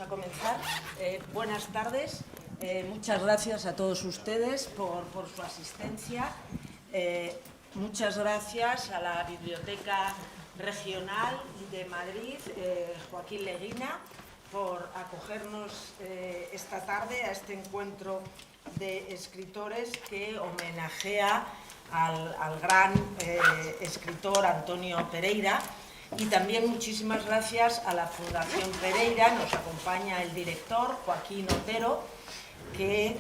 vamos a comenzar. Buenas tardes. Muchas gracias a todos ustedes por su asistencia. Muchas gracias a la Biblioteca Regional de Madrid, Joaquín Leguina, por acogernos esta tarde a este encuentro de escritores que homenajea al gran escritor Antonio Pereira. Y también muchísimas gracias a la Fundación Pereira. Nos acompaña el director, Joaquín Otero, que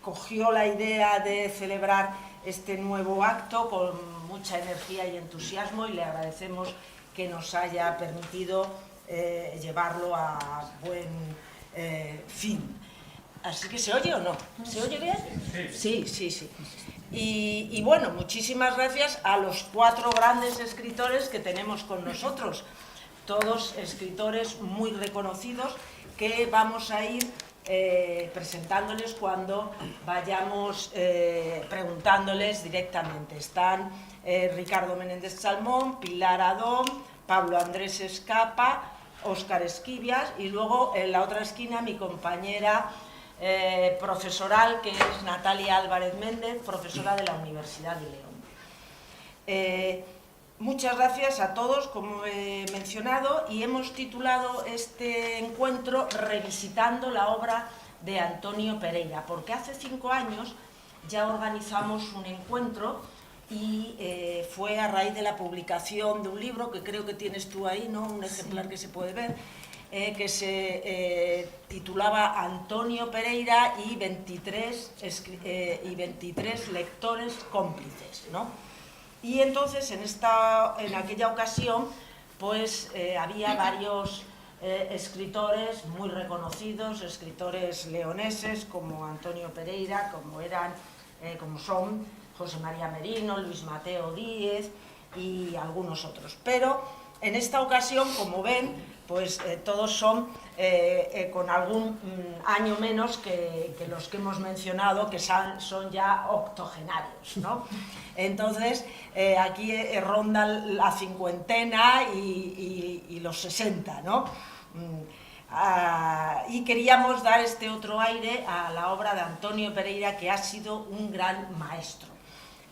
cogió la idea de celebrar este nuevo acto con mucha energía y entusiasmo, y le agradecemos que nos haya permitido llevarlo a buen fin. Así que, ¿se oye o no? ¿Se oye bien? Sí, sí, sí. Y bueno, muchísimas gracias a los 4 grandes escritores que tenemos con nosotros, todos escritores muy reconocidos, que vamos a ir presentándoles cuando vayamos preguntándoles directamente. Están Ricardo Menéndez Salmón, Pilar Adón, Pablo Andrés Escapa, Óscar Esquivias, y luego en la otra esquina mi compañera profesoral, que es Natalia Álvarez Méndez, profesora de la Universidad de León. Muchas gracias a todos, como he mencionado, y hemos titulado este encuentro Revisitando la obra de Antonio Pereira, porque hace 5 años ya organizamos un encuentro y fue a raíz de la publicación de un libro que creo que tienes tú ahí, ¿no? Un ejemplar que se puede ver, que se titulaba Antonio Pereira y 23 lectores cómplices, ¿no? Y entonces en aquella ocasión pues había varios escritores muy reconocidos, escritores leoneses como Antonio Pereira, como son José María Merino, Luis Mateo Díez y algunos otros. Pero en esta ocasión, como ven, pues todos son con algún año menos que los que hemos mencionado, que son ya octogenarios, ¿no? Entonces, aquí rondan la cincuentena y los 60, ¿no? Y queríamos dar este otro aire a la obra de Antonio Pereira, que ha sido un gran maestro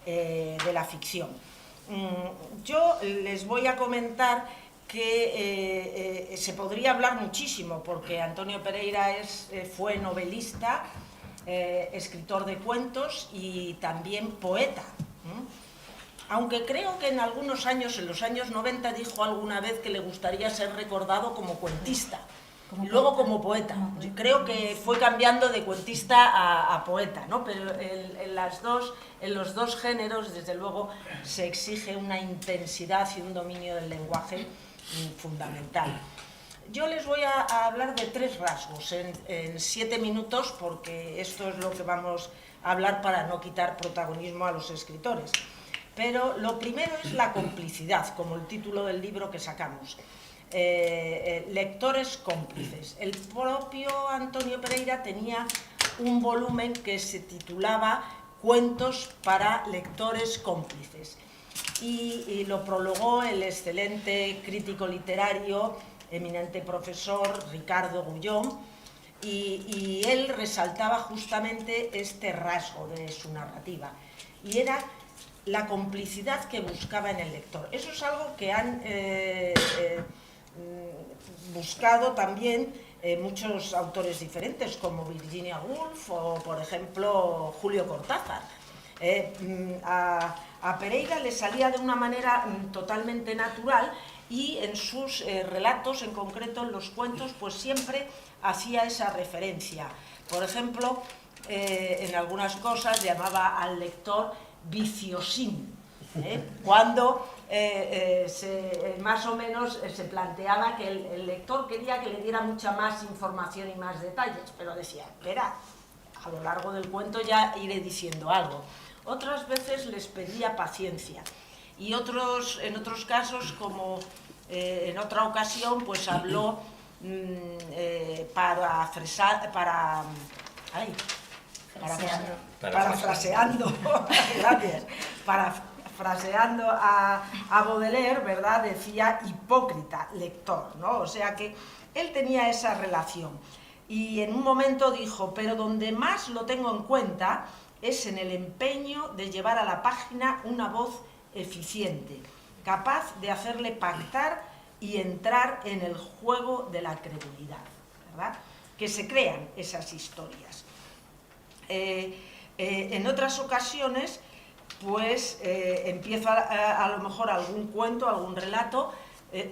de la ficción. Yo les voy a comentar que se podría hablar muchísimo, porque Antonio Pereira fue novelista, escritor de cuentos y también poeta. Aunque creo que en algunos años, en los años 90, dijo alguna vez que le gustaría ser recordado como cuentista, y luego como poeta. Yo creo que fue cambiando de cuentista a poeta, ¿no? Pero en los dos géneros, desde luego, se exige una intensidad y un dominio del lenguaje fundamental. Yo les voy a hablar de 3 rasgos en 7 minutos, porque esto es lo que vamos a hablar para no quitar protagonismo a los escritores. Pero lo primero es la complicidad, como el título del libro que sacamos. Lectores cómplices. El propio Antonio Pereira tenía un volumen que se titulaba Cuentos para lectores cómplices, y lo prologó el excelente crítico literario, eminente profesor Ricardo Gullón, y él resaltaba justamente este rasgo de su narrativa, y era la complicidad que buscaba en el lector. Eso es algo que han buscado también muchos autores diferentes, como Virginia Woolf o, por ejemplo, Julio Cortázar. A Pereira le salía de una manera totalmente natural, y en sus relatos, en concreto en los cuentos, pues siempre hacía esa referencia. Por ejemplo, en algunas cosas llamaba al lector viciosín, cuando más o menos se planteaba que el lector quería que le diera mucha más información y más detalles, pero decía, espera, a lo largo del cuento ya iré diciendo algo. Otras veces les pedía paciencia, y en otros casos, como en otra ocasión, pues habló parafraseando, gracias, parafraseando a Baudelaire, ¿verdad?, decía hipócrita lector, ¿no? O sea que él tenía esa relación. Y en un momento dijo, pero donde más lo tengo en cuenta es en el empeño de llevar a la página una voz eficiente, capaz de hacerle pactar y entrar en el juego de la credulidad, ¿verdad?, que se crean esas historias. En otras ocasiones, pues empiezo a lo mejor algún cuento, algún relato,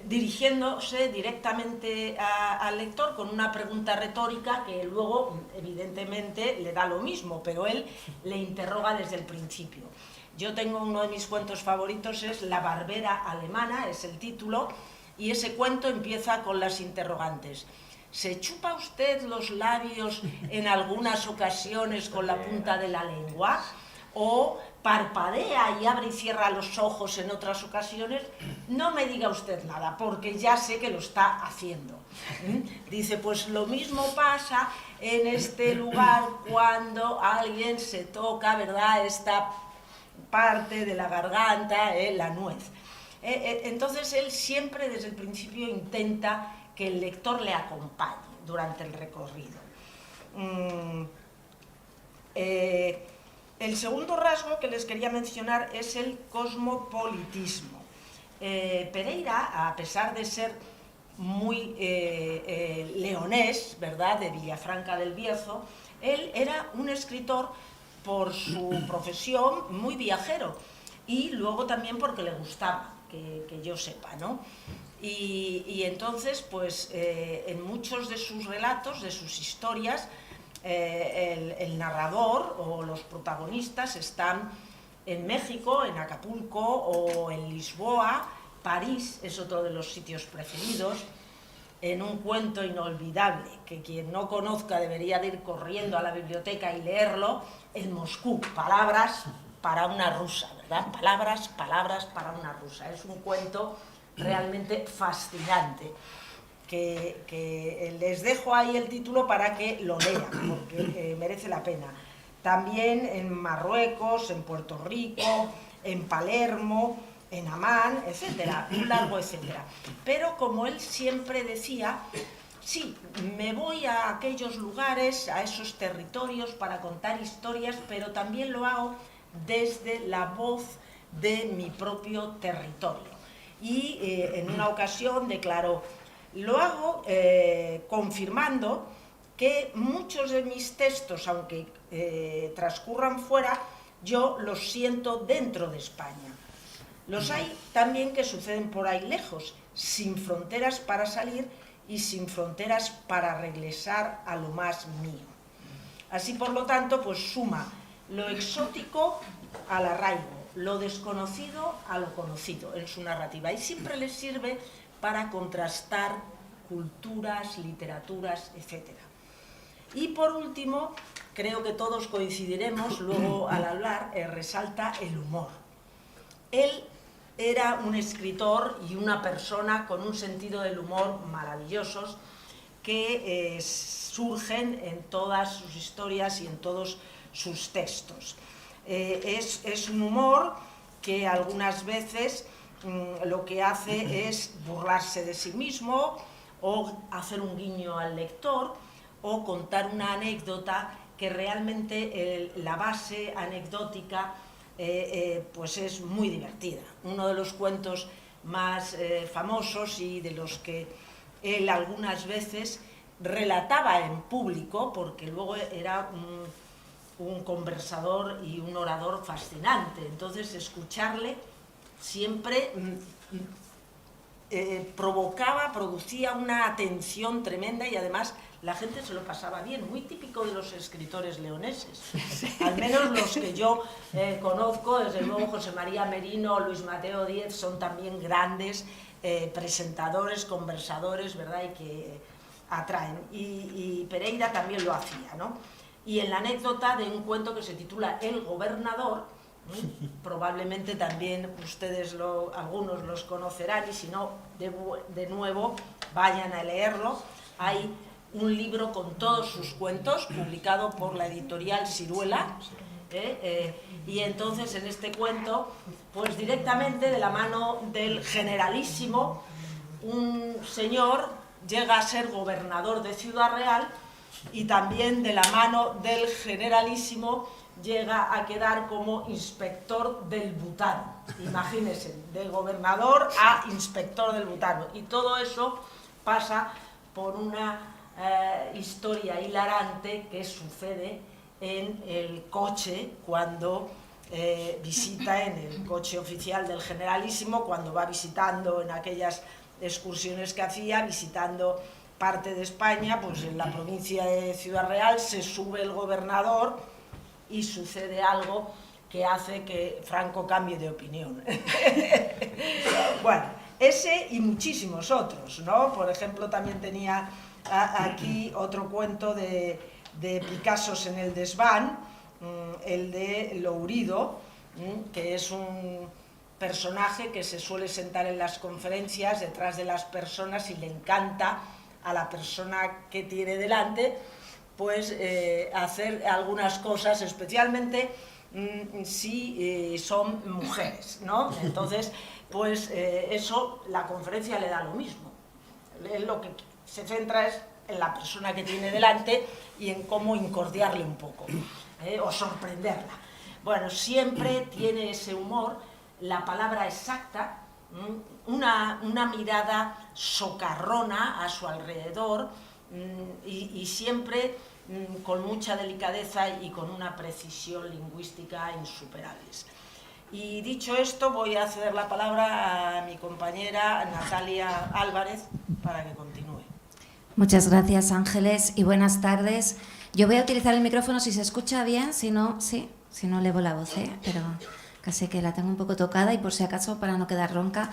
dirigiéndose directamente al lector con una pregunta retórica que luego evidentemente le da lo mismo, pero él le interroga desde el principio. Yo tengo uno de mis cuentos favoritos, es La barbera alemana, es el título, y ese cuento empieza con las interrogantes. ¿Se chupa usted los labios en algunas ocasiones con la punta de la lengua? ¿O parpadea y abre y cierra los ojos en otras ocasiones? No me diga usted nada, porque ya sé que lo está haciendo. Dice, pues lo mismo pasa en este lugar cuando alguien se toca, ¿verdad?, esta parte de la garganta, la nuez. Entonces él siempre desde el principio intenta que el lector le acompañe durante el recorrido. El segundo rasgo que les quería mencionar es el cosmopolitismo. Pereira, a pesar de ser muy leonés, ¿verdad?, de Villafranca del Bierzo, él era un escritor por su profesión muy viajero y luego también porque le gustaba, que yo sepa, ¿no? Y entonces, pues en muchos de sus relatos, de sus historias, el narrador o los protagonistas están en México, en Acapulco o en Lisboa. París es otro de los sitios preferidos. En un cuento inolvidable, que quien no conozca debería de ir corriendo a la biblioteca y leerlo, en Moscú, palabras para una rusa, ¿verdad? Palabras para una rusa. Es un cuento realmente fascinante, que les dejo ahí el título para que lo lean, porque merece la pena. También en Marruecos, en Puerto Rico, en Palermo, en Amán, etcétera, un largo etcétera. Pero como él siempre decía, sí, me voy a aquellos lugares, a esos territorios para contar historias, pero también lo hago desde la voz de mi propio territorio. Y en una ocasión declaró, lo hago confirmando que muchos de mis textos, aunque transcurran fuera, yo los siento dentro de España. Los hay también que suceden por ahí lejos, sin fronteras para salir y sin fronteras para regresar a lo más mío. Así, por lo tanto, pues suma lo exótico al arraigo, lo desconocido a lo conocido en su narrativa, y siempre les sirve para contrastar culturas, literaturas, etc. Y por último, creo que todos coincidiremos, luego al hablar, resalta el humor. Él era un escritor y una persona con un sentido del humor maravillosos que surgen en todas sus historias y en todos sus textos. Es un humor que algunas veces lo que hace es burlarse de sí mismo o hacer un guiño al lector o contar una anécdota que realmente la base anecdótica pues es muy divertida. Uno de los cuentos más famosos y de los que él algunas veces relataba en público, porque luego era un conversador y un orador fascinante, entonces escucharle siempre producía una atención tremenda y además la gente se lo pasaba bien, muy típico de los escritores leoneses, al menos los que yo conozco. Desde luego José María Merino, Luis Mateo Díez son también grandes presentadores, conversadores, ¿verdad?, y que atraen, y Pereira también lo hacía, ¿no? Y en la anécdota de un cuento que se titula El gobernador, probablemente también ustedes algunos los conocerán, y si no, de nuevo vayan a leerlo. Hay un libro con todos sus cuentos, publicado por la editorial Siruela, Y entonces en este cuento, pues directamente de la mano del generalísimo, un señor llega a ser gobernador de Ciudad Real y también de la mano del generalísimo llega a quedar como inspector del butano. Imagínense, de gobernador a inspector del butano. Y todo eso pasa por una historia hilarante que sucede en el coche cuando visita, en el coche oficial del generalísimo, cuando va visitando en aquellas excursiones que hacía, visitando parte de España, pues en la provincia de Ciudad Real se sube el gobernador y sucede algo que hace que Franco cambie de opinión. Bueno, ese y muchísimos otros, ¿no? Por ejemplo, también tenía aquí otro cuento de Picasso en el desván, el de Lourido, que es un personaje que se suele sentar en las conferencias detrás de las personas y le encanta a la persona que tiene delante, pues hacer algunas cosas, especialmente si son mujeres, ¿no? Entonces, pues eso, la conferencia le da lo mismo. Lo que se centra es en la persona que tiene delante y en cómo incordiarle un poco, o sorprenderla. Bueno, siempre tiene ese humor, la palabra exacta, una mirada socarrona a su alrededor, y siempre con mucha delicadeza y con una precisión lingüística insuperables. Y dicho esto, voy a ceder la palabra a mi compañera Natalia Álvarez para que continúe. Muchas gracias, Ángeles, y buenas tardes. Yo voy a utilizar el micrófono si se escucha bien, si no, sí, si no elevo la voz, pero casi que la tengo un poco tocada y por si acaso para no quedar ronca.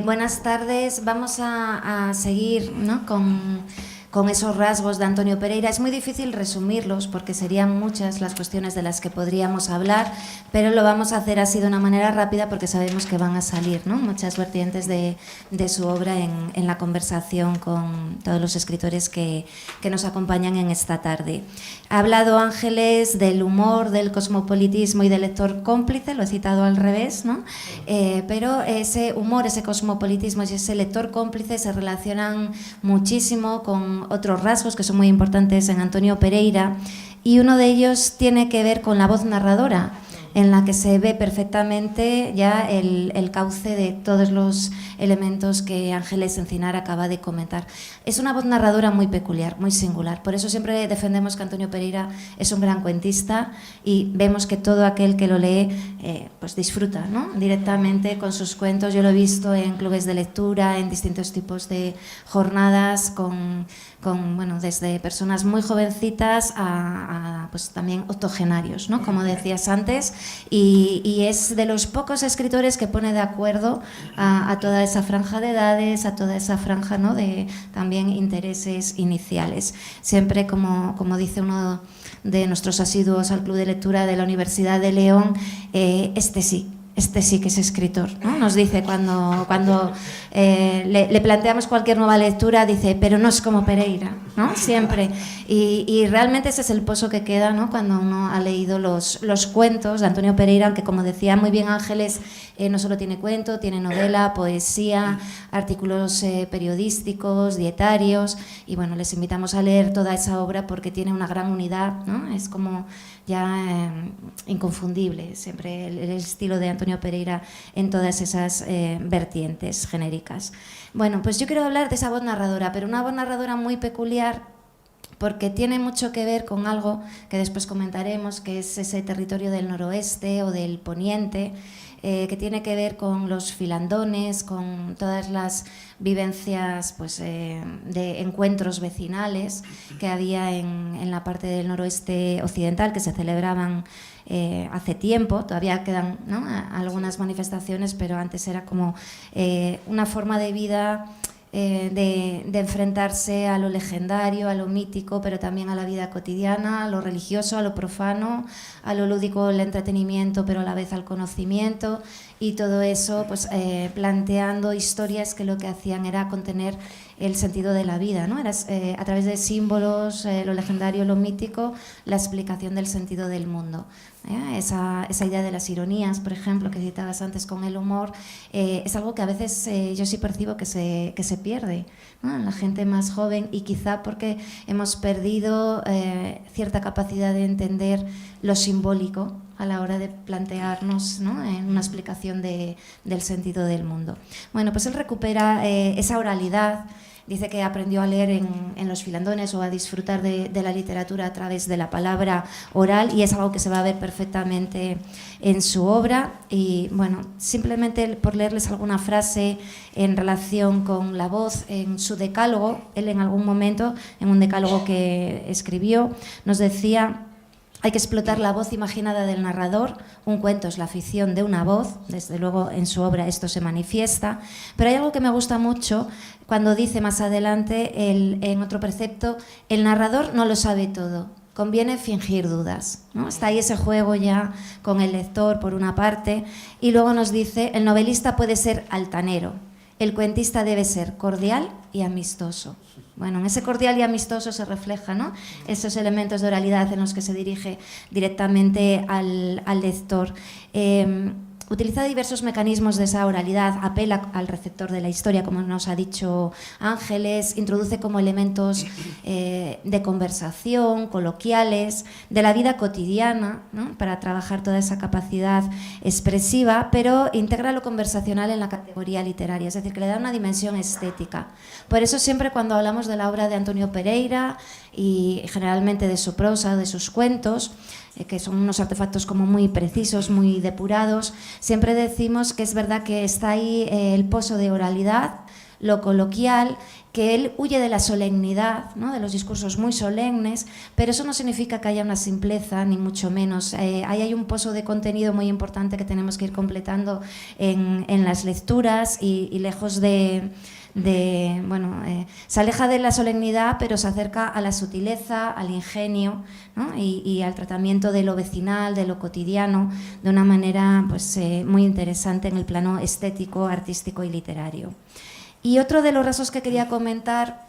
Buenas tardes, vamos a seguir, ¿no?, con esos rasgos de Antonio Pereira. Es muy difícil resumirlos porque serían muchas las cuestiones de las que podríamos hablar, pero lo vamos a hacer así de una manera rápida porque sabemos que van a salir, ¿no?, muchas vertientes de su obra en la conversación con todos los escritores que nos acompañan en esta tarde. Ha hablado Ángeles del humor, del cosmopolitismo y del lector cómplice, lo he citado al revés, ¿no? Pero ese humor, ese cosmopolitismo y ese lector cómplice se relacionan muchísimo con otros rasgos que son muy importantes en Antonio Pereira, y uno de ellos tiene que ver con la voz narradora, en la que se ve perfectamente ya el cauce de todos los elementos que Ángeles Encinar acaba de comentar. Es una voz narradora muy peculiar, muy singular. Por eso siempre defendemos que Antonio Pereira es un gran cuentista y vemos que todo aquel que lo lee pues disfruta, ¿no?, directamente con sus cuentos. Yo lo he visto en clubes de lectura, en distintos tipos de jornadas, bueno, desde personas muy jovencitas a pues también octogenarios, ¿no?, como decías antes, y es de los pocos escritores que pone de acuerdo a toda esa franja de edades, a toda esa franja, ¿no?, de también intereses iniciales. Siempre, como dice uno de nuestros asiduos al Club de Lectura de la Universidad de León, este sí que es escritor, ¿no? Nos dice cuando le planteamos cualquier nueva lectura, dice, pero no es como Pereira, ¿no? Siempre. Y realmente ese es el pozo que queda, ¿no?, cuando uno ha leído los cuentos de Antonio Pereira, aunque, como decía muy bien Ángeles, no solo tiene cuento, tiene novela, poesía, artículos periodísticos, dietarios, y bueno, les invitamos a leer toda esa obra porque tiene una gran unidad, ¿no? Es como ya inconfundible siempre el estilo de Antonio Pereira en todas esas vertientes genéricas. Bueno, pues yo quiero hablar de esa voz narradora, pero una voz narradora muy peculiar, porque tiene mucho que ver con algo que después comentaremos, que es ese territorio del noroeste o del poniente, que tiene que ver con los filandones, con todas las vivencias pues, de encuentros vecinales que había en la parte del noroeste occidental, que se celebraban hace tiempo. Todavía quedan, ¿no?, algunas manifestaciones, pero antes era como una forma de vida de enfrentarse a lo legendario, a lo mítico, pero también a la vida cotidiana, a lo religioso, a lo profano, a lo lúdico, el entretenimiento, pero a la vez al conocimiento. y todo eso pues planteando historias que lo que hacían era contener el sentido de la vida, ¿no? Era a través de símbolos, lo legendario, lo mítico, la explicación del sentido del mundo. Esa idea de las ironías, por ejemplo, que citabas antes con el humor, es algo que a veces yo sí percibo que se pierde, ¿no? En la gente más joven, y quizá porque hemos perdido cierta capacidad de entender lo simbólico a la hora de plantearnos, ¿no?, en una explicación del sentido del mundo. Bueno, pues él recupera esa oralidad. Dice que aprendió a leer en los filandones o a disfrutar de la literatura a través de la palabra oral, y es algo que se va a ver perfectamente en su obra. Y bueno, simplemente por leerles alguna frase en relación con la voz en su decálogo, él en algún momento, en un decálogo que escribió, nos decía: hay que explotar la voz imaginada del narrador. Un cuento es la ficción de una voz. Desde luego en su obra esto se manifiesta. Pero hay algo que me gusta mucho cuando dice más adelante, en otro precepto: el narrador no lo sabe todo, conviene fingir dudas, ¿no? Está ahí ese juego ya con el lector por una parte, y luego nos dice: el novelista puede ser altanero, el cuentista debe ser cordial y amistoso. Bueno, en ese cordial y amistoso se refleja, ¿no?, esos elementos de oralidad en los que se dirige directamente al lector. Utiliza diversos mecanismos de esa oralidad, apela al receptor de la historia, como nos ha dicho Ángeles, introduce como elementos de conversación, coloquiales, de la vida cotidiana, ¿no?, para trabajar toda esa capacidad expresiva, pero integra lo conversacional en la categoría literaria, es decir, que le da una dimensión estética. Por eso siempre cuando hablamos de la obra de Antonio Pereira y generalmente de su prosa, de sus cuentos, que son unos artefactos como muy precisos, muy depurados, siempre decimos que es verdad que está ahí el pozo de oralidad, lo coloquial, que él huye de la solemnidad, ¿no?, de los discursos muy solemnes, pero eso no significa que haya una simpleza, ni mucho menos. Ahí hay un pozo de contenido muy importante que tenemos que ir completando en las lecturas, y lejos se aleja de la solemnidad, pero se acerca a la sutileza, al ingenio, ¿no?, y al tratamiento de lo vecinal, de lo cotidiano, de una manera pues, muy interesante en el plano estético, artístico y literario. Y otro de los rasgos que quería comentar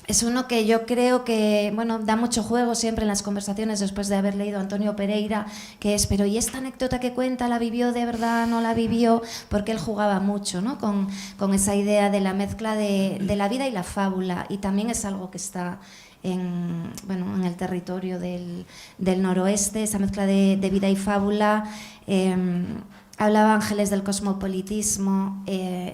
es uno que yo creo que, bueno, da mucho juego siempre en las conversaciones después de haber leído a Antonio Pereira, que es: pero ¿y esta anécdota que cuenta, la vivió de verdad, no la vivió? Porque él jugaba mucho, ¿no?, con esa idea de la mezcla de la vida y la fábula, y también es algo que está en el territorio del noroeste, esa mezcla de vida y fábula. Hablaba Ángeles del cosmopolitismo,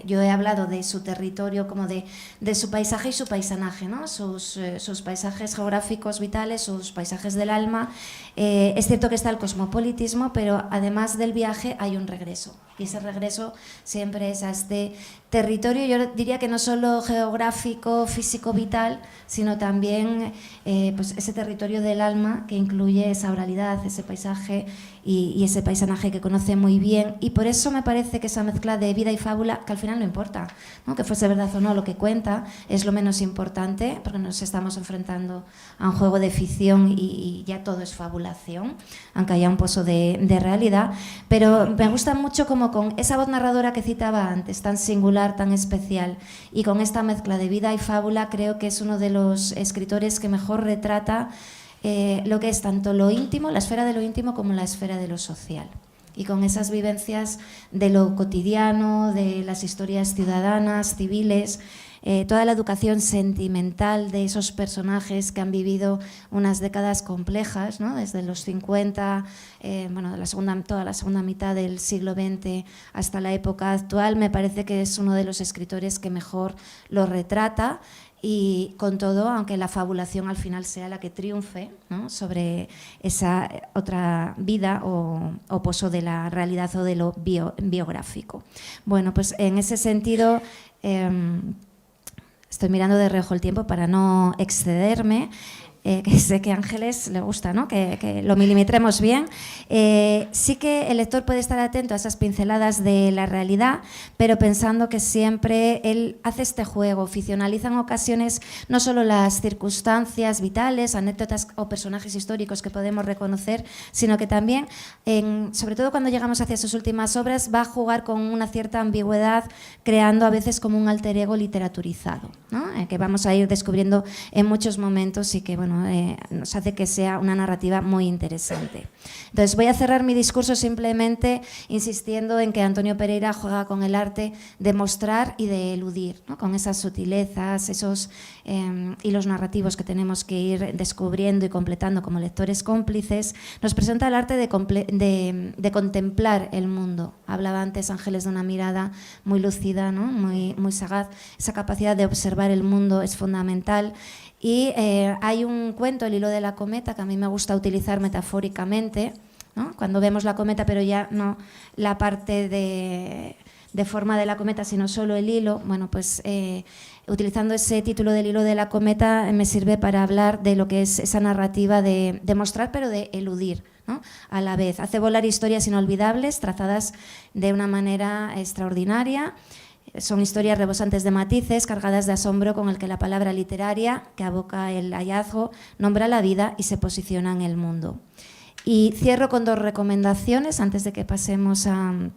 yo he hablado de su territorio como de su paisaje y su paisanaje, ¿no?, sus paisajes geográficos vitales, sus paisajes del alma. Es cierto que está el cosmopolitismo, pero además del viaje hay un regreso, y ese regreso siempre es a este territorio, yo diría que no solo geográfico, físico, vital, sino también pues ese territorio del alma que incluye esa oralidad, ese paisaje y ese paisanaje que conoce muy bien. Y por eso me parece que esa mezcla de vida y fábula, que al final no importa, ¿no?, que fuese verdad o no lo que cuenta, es lo menos importante, porque nos estamos enfrentando a un juego de ficción y ya todo es fabulación, aunque haya un pozo de realidad. Pero me gusta mucho como con esa voz narradora que citaba antes, tan singular, tan especial, y con esta mezcla de vida y fábula, creo que es uno de los escritores que mejor retrata lo que es tanto lo íntimo, la esfera de lo íntimo, como la esfera de lo social. Y con esas vivencias de lo cotidiano, de las historias ciudadanas, civiles, toda la educación sentimental de esos personajes que han vivido unas décadas complejas, ¿no?, desde los 50, toda la segunda mitad del siglo XX hasta la época actual. Me parece que es uno de los escritores que mejor lo retrata. Y con todo, aunque la fabulación al final sea la que triunfe, ¿no?, sobre esa otra vida o pozo de la realidad o de lo biográfico. Bueno, pues en ese sentido, estoy mirando de reojo el tiempo para no excederme. que sé que a Ángeles le gusta, ¿no? Que lo milimetremos bien. Sí que el lector puede estar atento a esas pinceladas de la realidad, pero pensando que siempre él hace este juego, ficcionaliza en ocasiones no solo las circunstancias vitales, anécdotas o personajes históricos que podemos reconocer, sino que también, sobre todo cuando llegamos hacia sus últimas obras, va a jugar con una cierta ambigüedad, creando a veces como un alter ego literaturizado, ¿no? Que vamos a ir descubriendo en muchos momentos y que nos hace que sea una narrativa muy interesante. Entonces voy a cerrar mi discurso simplemente insistiendo en que Antonio Pereira juega con el arte de mostrar y de eludir, ¿no? Con esas sutilezas, esos hilos narrativos que tenemos que ir descubriendo y completando como lectores cómplices. Nos presenta el arte de contemplar el mundo. Hablaba antes Ángeles de una mirada muy lúcida, ¿no? muy sagaz. Esa capacidad de observar el mundo es fundamental. Y hay un cuento, El hilo de la cometa, que a mí me gusta utilizar metafóricamente, ¿no? Cuando vemos la cometa, pero ya no la parte de forma de la cometa, sino solo el hilo. Bueno, pues utilizando ese título del hilo de la cometa me sirve para hablar de lo que es esa narrativa de mostrar, pero de eludir, ¿no? A la vez. Hace volar historias inolvidables, trazadas de una manera extraordinaria. Son historias rebosantes de matices, cargadas de asombro con el que la palabra literaria, que aboca el hallazgo, nombra la vida y se posiciona en el mundo. Y cierro con 2 recomendaciones antes de que pasemos a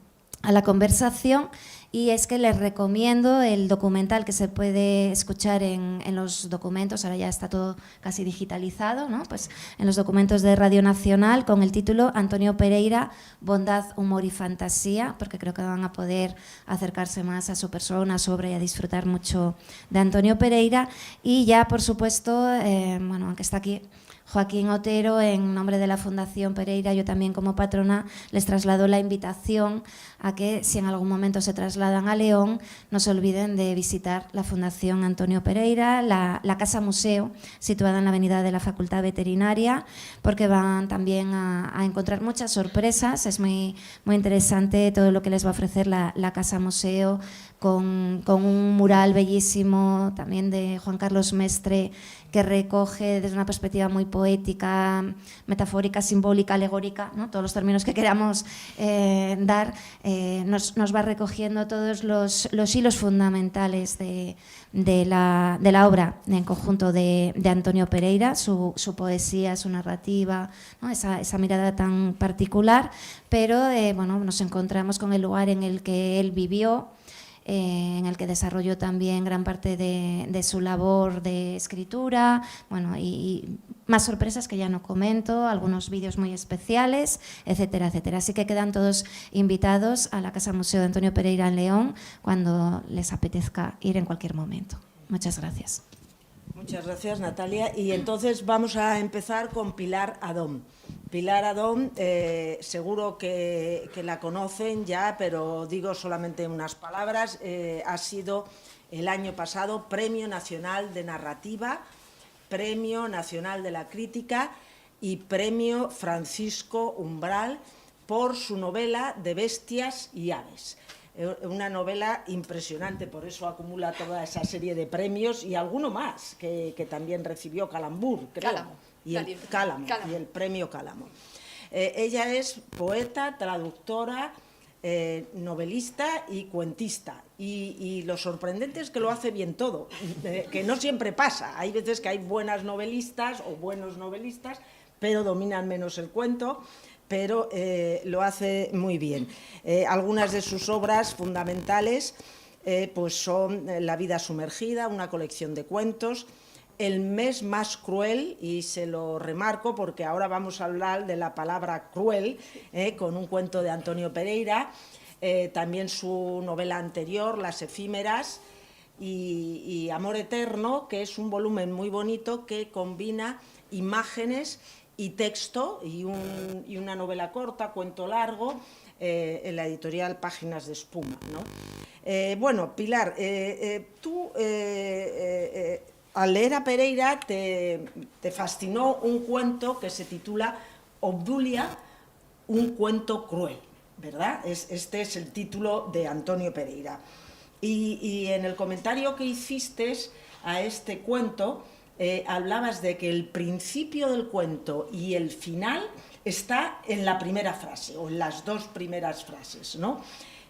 la conversación, y es que les recomiendo el documental que se puede escuchar en los documentos, ahora ya está todo casi digitalizado, ¿no? Pues en los documentos de Radio Nacional, con el título Antonio Pereira, Bondad, Humor y Fantasía, porque creo que van a poder acercarse más a su persona, su obra, y a disfrutar mucho de Antonio Pereira. Y ya, por supuesto, aunque está aquí Joaquín Otero, en nombre de la Fundación Pereira, yo también como patrona les traslado la invitación a que, si en algún momento se trasladan a León, no se olviden de visitar la Fundación Antonio Pereira, la Casa Museo, situada en la avenida de la Facultad Veterinaria, porque van también a encontrar muchas sorpresas. Es muy interesante todo lo que les va a ofrecer la Casa Museo, con un mural bellísimo también de Juan Carlos Mestre, que recoge desde una perspectiva muy poética, metafórica, simbólica, alegórica, ¿no? Todos los términos que queramos dar, nos va recogiendo todos los hilos fundamentales de la obra en conjunto de Antonio Pereira, su poesía, su narrativa, ¿no? Esa mirada tan particular, pero nos encontramos con el lugar en el que él vivió, en el que desarrolló también gran parte de su labor de escritura, y más sorpresas que ya no comento, algunos vídeos muy especiales, etcétera, etcétera. Así que quedan todos invitados a la Casa Museo de Antonio Pereira en León cuando les apetezca ir en cualquier momento. Muchas gracias. Muchas gracias, Natalia. Y entonces vamos a empezar con Pilar Adón. Pilar Adón, seguro que la conocen ya, pero digo solamente unas palabras. Ha sido el año pasado Premio Nacional de Narrativa, Premio Nacional de la Crítica y Premio Francisco Umbral por su novela De bestias y aves. Una novela impresionante, por eso acumula toda esa serie de premios y alguno más que también recibió Calambur, creo. Cálamo, y el premio Cálamo. Ella es poeta, traductora, novelista y cuentista. Y lo sorprendente es que lo hace bien todo, que no siempre pasa. Hay veces que hay buenas novelistas o buenos novelistas, pero dominan menos el cuento, pero lo hace muy bien. Algunas de sus obras fundamentales pues son La vida sumergida, una colección de cuentos, El mes más cruel, y se lo remarco porque ahora vamos a hablar de la palabra cruel, con un cuento de Antonio Pereira, también su novela anterior, Las efímeras, y Amor eterno, que es un volumen muy bonito que combina imágenes y texto, y una novela corta, cuento largo, en la editorial Páginas de Espuma, ¿no? Pilar, tú al leer a Pereira te fascinó un cuento que se titula Obdulia, un cuento cruel, ¿verdad? Este es el título de Antonio Pereira. Y en el comentario que hiciste a este cuento, hablabas de que el principio del cuento y el final está en la primera frase o en las dos primeras frases, ¿no?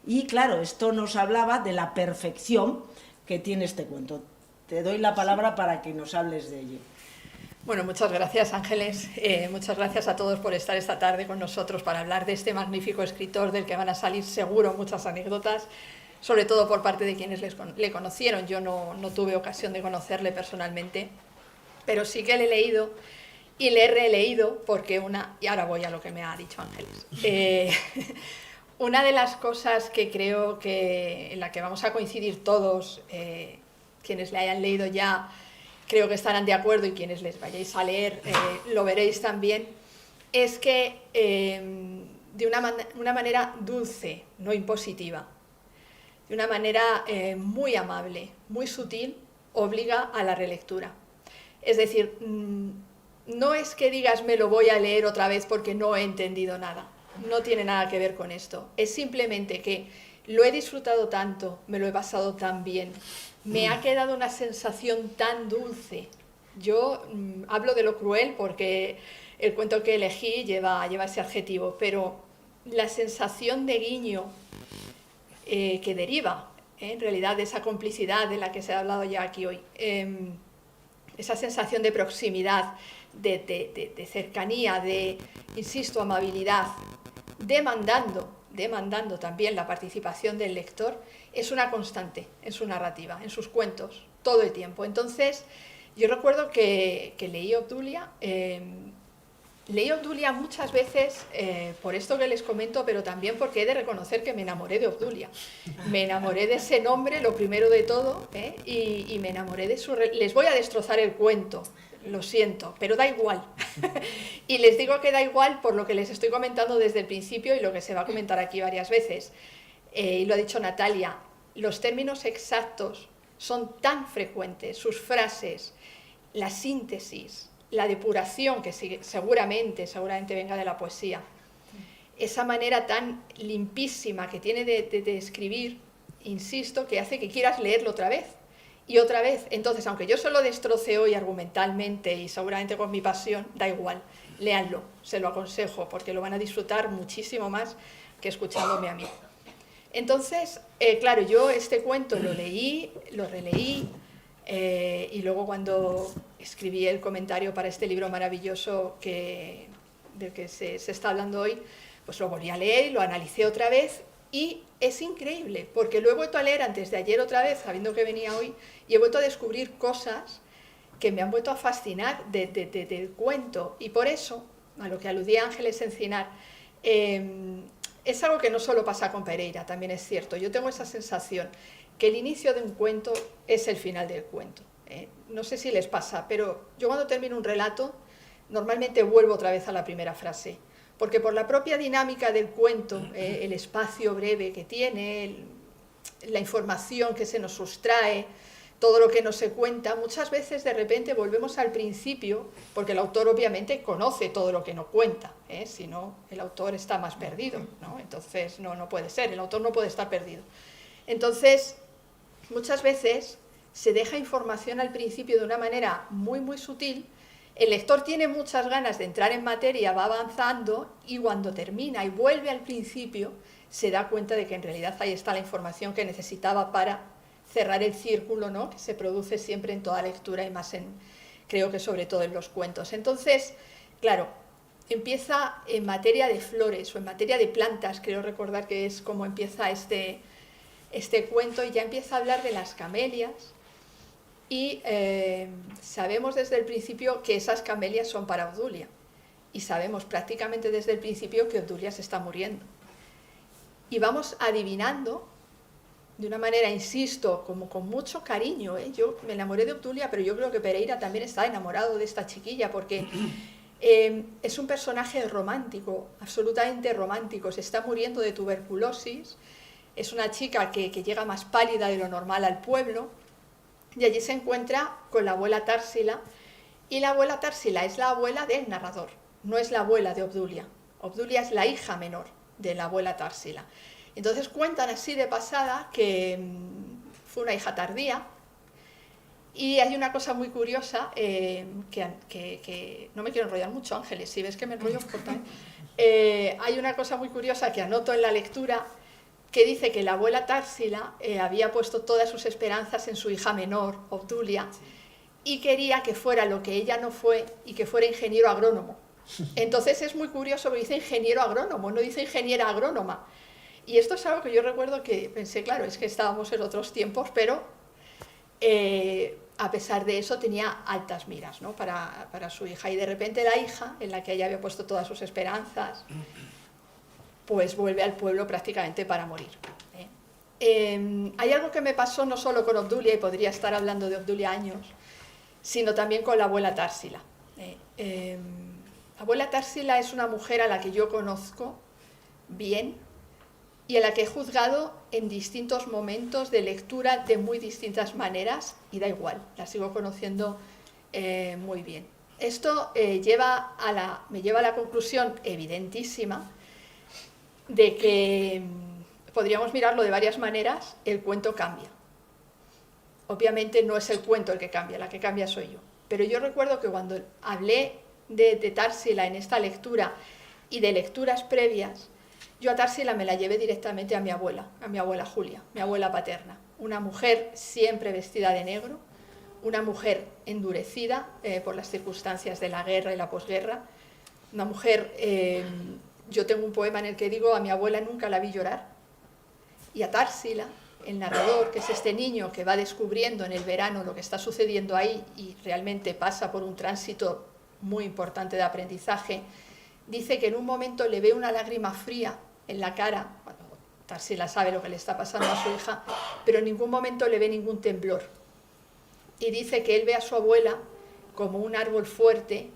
Y claro, esto nos hablaba de la perfección que tiene este cuento. Te doy la palabra para que nos hables de ello. Bueno, muchas gracias, Ángeles. Muchas gracias a todos por estar esta tarde con nosotros para hablar de este magnífico escritor del que van a salir seguro muchas anécdotas, sobre todo por parte de quienes le conocieron. Yo no tuve ocasión de conocerle personalmente, pero sí que le he leído y le he releído porque y ahora voy a lo que me ha dicho Ángeles. Una de las cosas que creo que en la que vamos a coincidir todos, quienes le hayan leído ya, creo que estarán de acuerdo, y quienes les vayáis a leer lo veréis también, es que de una manera dulce, no impositiva, de una manera muy amable, muy sutil, obliga a la relectura. Es decir, no es que digas me lo voy a leer otra vez porque no he entendido nada, no tiene nada que ver con esto, es simplemente que lo he disfrutado tanto, me lo he pasado tan bien, me ha quedado una sensación tan dulce. Yo hablo de lo cruel porque el cuento que elegí lleva ese adjetivo, pero la sensación de guiño que deriva, en realidad, de esa complicidad de la que se ha hablado ya aquí hoy, esa sensación de proximidad, de cercanía, de, insisto, amabilidad, demandando también la participación del lector, es una constante en su narrativa, en sus cuentos, todo el tiempo. Entonces, yo recuerdo que leí Obdulia muchas veces por esto que les comento, pero también porque he de reconocer que me enamoré de Obdulia. Me enamoré de ese nombre, lo primero de todo, y me enamoré de su... Les voy a destrozar el cuento, lo siento, pero da igual. Y les digo que da igual por lo que les estoy comentando desde el principio y lo que se va a comentar aquí varias veces. Y lo ha dicho Natalia, los términos exactos son tan frecuentes, sus frases, la síntesis, la depuración, que seguramente venga de la poesía, esa manera tan limpísima que tiene de escribir, insisto, que hace que quieras leerlo otra vez y otra vez. Entonces, aunque yo se lo destroce hoy argumentalmente y seguramente con mi pasión, da igual, léanlo, se lo aconsejo, porque lo van a disfrutar muchísimo más que escuchándome a mí. Entonces, claro, yo este cuento lo leí, lo releí, y luego cuando escribí el comentario para este libro maravilloso del que se está hablando hoy, pues lo volví a leer, lo analicé otra vez y es increíble, porque lo he vuelto a leer antes de ayer otra vez, sabiendo que venía hoy, y he vuelto a descubrir cosas que me han vuelto a fascinar del cuento. Y por eso, a lo que aludía Ángeles Encinar, es algo que no solo pasa con Pereira, también es cierto. Yo tengo esa sensación que el inicio de un cuento es el final del cuento. No sé si les pasa, pero yo cuando termino un relato, normalmente vuelvo otra vez a la primera frase, porque por la propia dinámica del cuento, el espacio breve que tiene, la información que se nos sustrae, todo lo que no se cuenta, muchas veces de repente volvemos al principio, porque el autor obviamente conoce todo lo que no cuenta, si no el autor está más perdido, ¿no? Entonces no puede ser, el autor no puede estar perdido. Entonces, muchas veces se deja información al principio de una manera muy, muy sutil, el lector tiene muchas ganas de entrar en materia, va avanzando y cuando termina y vuelve al principio, se da cuenta de que en realidad ahí está la información que necesitaba para cerrar el círculo, ¿no?, que se produce siempre en toda lectura y más creo que sobre todo en los cuentos. Entonces, claro, empieza en materia de flores o en materia de plantas, creo recordar que es como empieza este cuento, y ya empieza a hablar de las camelias y sabemos desde el principio que esas camelias son para Obdulia y sabemos prácticamente desde el principio que Obdulia se está muriendo y vamos adivinando de una manera, insisto, como con mucho cariño, yo me enamoré de Obdulia, pero yo creo que Pereira también está enamorado de esta chiquilla porque es un personaje romántico, absolutamente romántico, se está muriendo de tuberculosis. Es una chica que llega más pálida de lo normal al pueblo y allí se encuentra con la abuela Társila, y la abuela Társila es la abuela del narrador, no es la abuela de Obdulia. Obdulia es la hija menor de la abuela Társila. Entonces cuentan así de pasada que fue una hija tardía Y hay una cosa muy curiosa, que no me quiero enrollar mucho, Ángeles, si ves que me enrollo, corta, hay una cosa muy curiosa que anoto en la lectura, que dice que la abuela Társila había puesto todas sus esperanzas en su hija menor, Obdulia, y quería que fuera lo que ella no fue, y que fuera ingeniero agrónomo. Entonces es muy curioso que dice ingeniero agrónomo, no dice ingeniera agrónoma. Y esto es algo que yo recuerdo que pensé, claro, es que estábamos en otros tiempos, pero a pesar de eso tenía altas miras, ¿no? para su hija. Y de repente la hija, en la que ella había puesto todas sus esperanzas, pues vuelve al pueblo prácticamente para morir. Hay algo que me pasó no solo con Obdulia, y podría estar hablando de Obdulia años, sino también con la abuela Társila. La abuela Társila es una mujer a la que yo conozco bien y a la que he juzgado en distintos momentos de lectura de muy distintas maneras, y da igual, la sigo conociendo muy bien. Esto me lleva a la conclusión evidentísima de que podríamos mirarlo de varias maneras, el cuento cambia. Obviamente no es el cuento el que cambia, la que cambia soy yo. Pero yo recuerdo que cuando hablé de Társila en esta lectura y de lecturas previas, yo a Társila me la llevé directamente a mi abuela Julia, mi abuela paterna. Una mujer siempre vestida de negro, una mujer endurecida por las circunstancias de la guerra y la posguerra, una mujer... yo tengo un poema en el que digo, a mi abuela nunca la vi llorar, y a Társila, el narrador, que es este niño que va descubriendo en el verano lo que está sucediendo ahí y realmente pasa por un tránsito muy importante de aprendizaje, dice que en un momento le ve una lágrima fría en la cara, cuando Társila sabe lo que le está pasando a su hija, pero en ningún momento le ve ningún temblor. Y dice que él ve a su abuela como un árbol fuerte,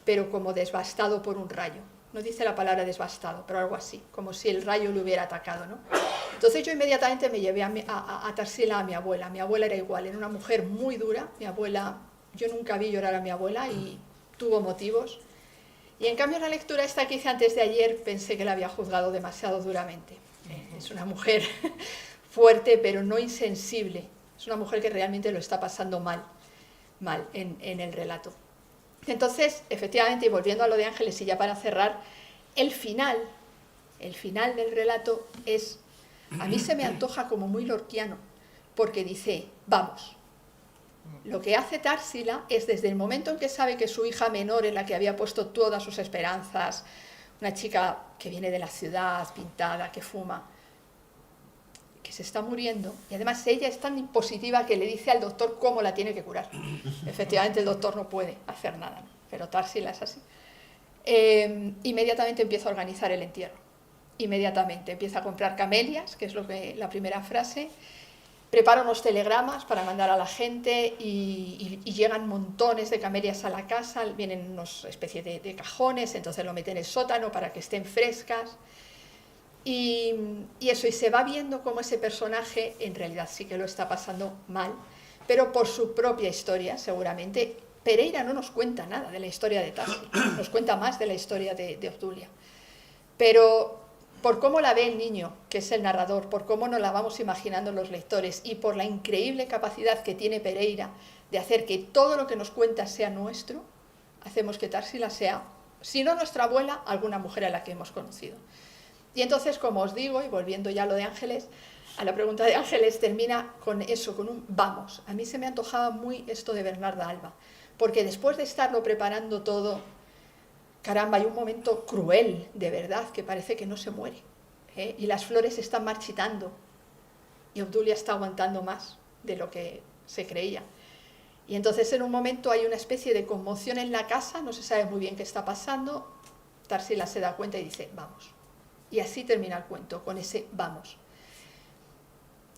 pero como devastado por un rayo. No dice la palabra devastado, pero algo así, como si el rayo le hubiera atacado, ¿no? Entonces yo inmediatamente me llevé a Társila a mi abuela. Mi abuela era igual, era una mujer muy dura. Mi abuela, yo nunca vi llorar a mi abuela y tuvo motivos. Y en cambio en la lectura esta que hice antes de ayer pensé que la había juzgado demasiado duramente. Es una mujer fuerte, pero no insensible. Es una mujer que realmente lo está pasando mal en el relato. Entonces, efectivamente, y volviendo a lo de Ángeles, y ya para cerrar, el final del relato es, a mí se me antoja como muy lorquiano, porque dice, vamos. Lo que hace Társila es, desde el momento en que sabe que su hija menor, en la que había puesto todas sus esperanzas, una chica que viene de la ciudad, pintada, que fuma, que se está muriendo, y además ella es tan impositiva que le dice al doctor cómo la tiene que curar. Efectivamente el doctor no puede hacer nada, ¿no? Pero Társila es así. Inmediatamente empieza a organizar el entierro. Inmediatamente empieza a comprar camelias, que es la primera frase, prepara unos telegramas para mandar a la gente y llegan montones de camelias a la casa, vienen unos especie de cajones, entonces lo meten en el sótano para que estén frescas. Y eso, y se va viendo cómo ese personaje en realidad sí que lo está pasando mal, pero por su propia historia, seguramente. Pereira no nos cuenta nada de la historia de Társila, nos cuenta más de la historia de Obdulia. Pero por cómo la ve el niño, que es el narrador, por cómo nos la vamos imaginando los lectores y por la increíble capacidad que tiene Pereira de hacer que todo lo que nos cuenta sea nuestro, hacemos que Társila sea, si no nuestra abuela, alguna mujer a la que hemos conocido. Y entonces, como os digo, y volviendo ya a lo de Ángeles, a la pregunta de Ángeles, termina con eso, con un vamos. A mí se me antojaba muy esto de Bernarda Alba, porque después de estarlo preparando todo, caramba, hay un momento cruel, de verdad, que parece que no se muere, ¿eh? Y las flores están marchitando, y Obdulia está aguantando más de lo que se creía. Y entonces en un momento hay una especie de conmoción en la casa, no se sabe muy bien qué está pasando, Társila se da cuenta y dice, vamos. Y así termina el cuento, con ese vamos.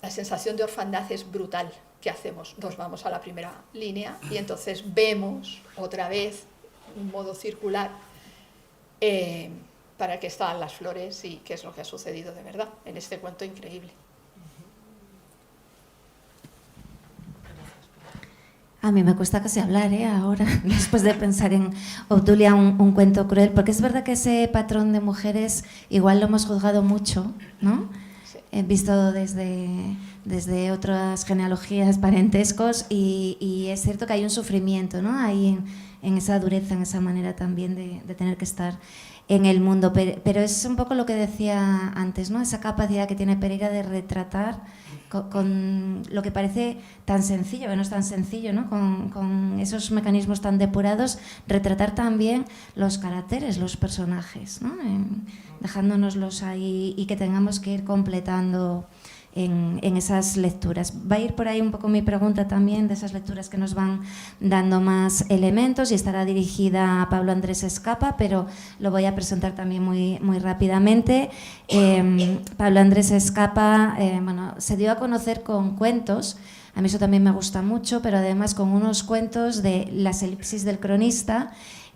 La sensación de orfandad es brutal. ¿Qué hacemos? Nos vamos a la primera línea y entonces vemos otra vez, un modo circular, para qué están las flores y qué es lo que ha sucedido de verdad en este cuento increíble. A mí me cuesta casi hablar ahora, después de pensar en Obdulia, un cuento cruel, porque es verdad que ese patrón de mujeres igual lo hemos juzgado mucho, ¿no? Sí. visto desde otras genealogías, parentescos, y es cierto que hay un sufrimiento, ¿no? Hay en esa dureza, en esa manera también de tener que estar en el mundo. Pero es un poco lo que decía antes, ¿no? Esa capacidad que tiene Pereira de retratar con lo que parece tan sencillo, que no es tan sencillo, ¿no? Con esos mecanismos tan depurados, retratar también los caracteres, los personajes, ¿no? Dejándonoslos ahí y que tengamos que ir completando en esas lecturas. Va a ir por ahí un poco mi pregunta también, de esas lecturas que nos van dando más elementos, y estará dirigida a Pablo Andrés Escapa, pero lo voy a presentar también muy rápidamente. Pablo Andrés Escapa bueno, se dio a conocer con cuentos. A mí eso también me gusta mucho, pero además con unos cuentos de Las elipsis del cronista,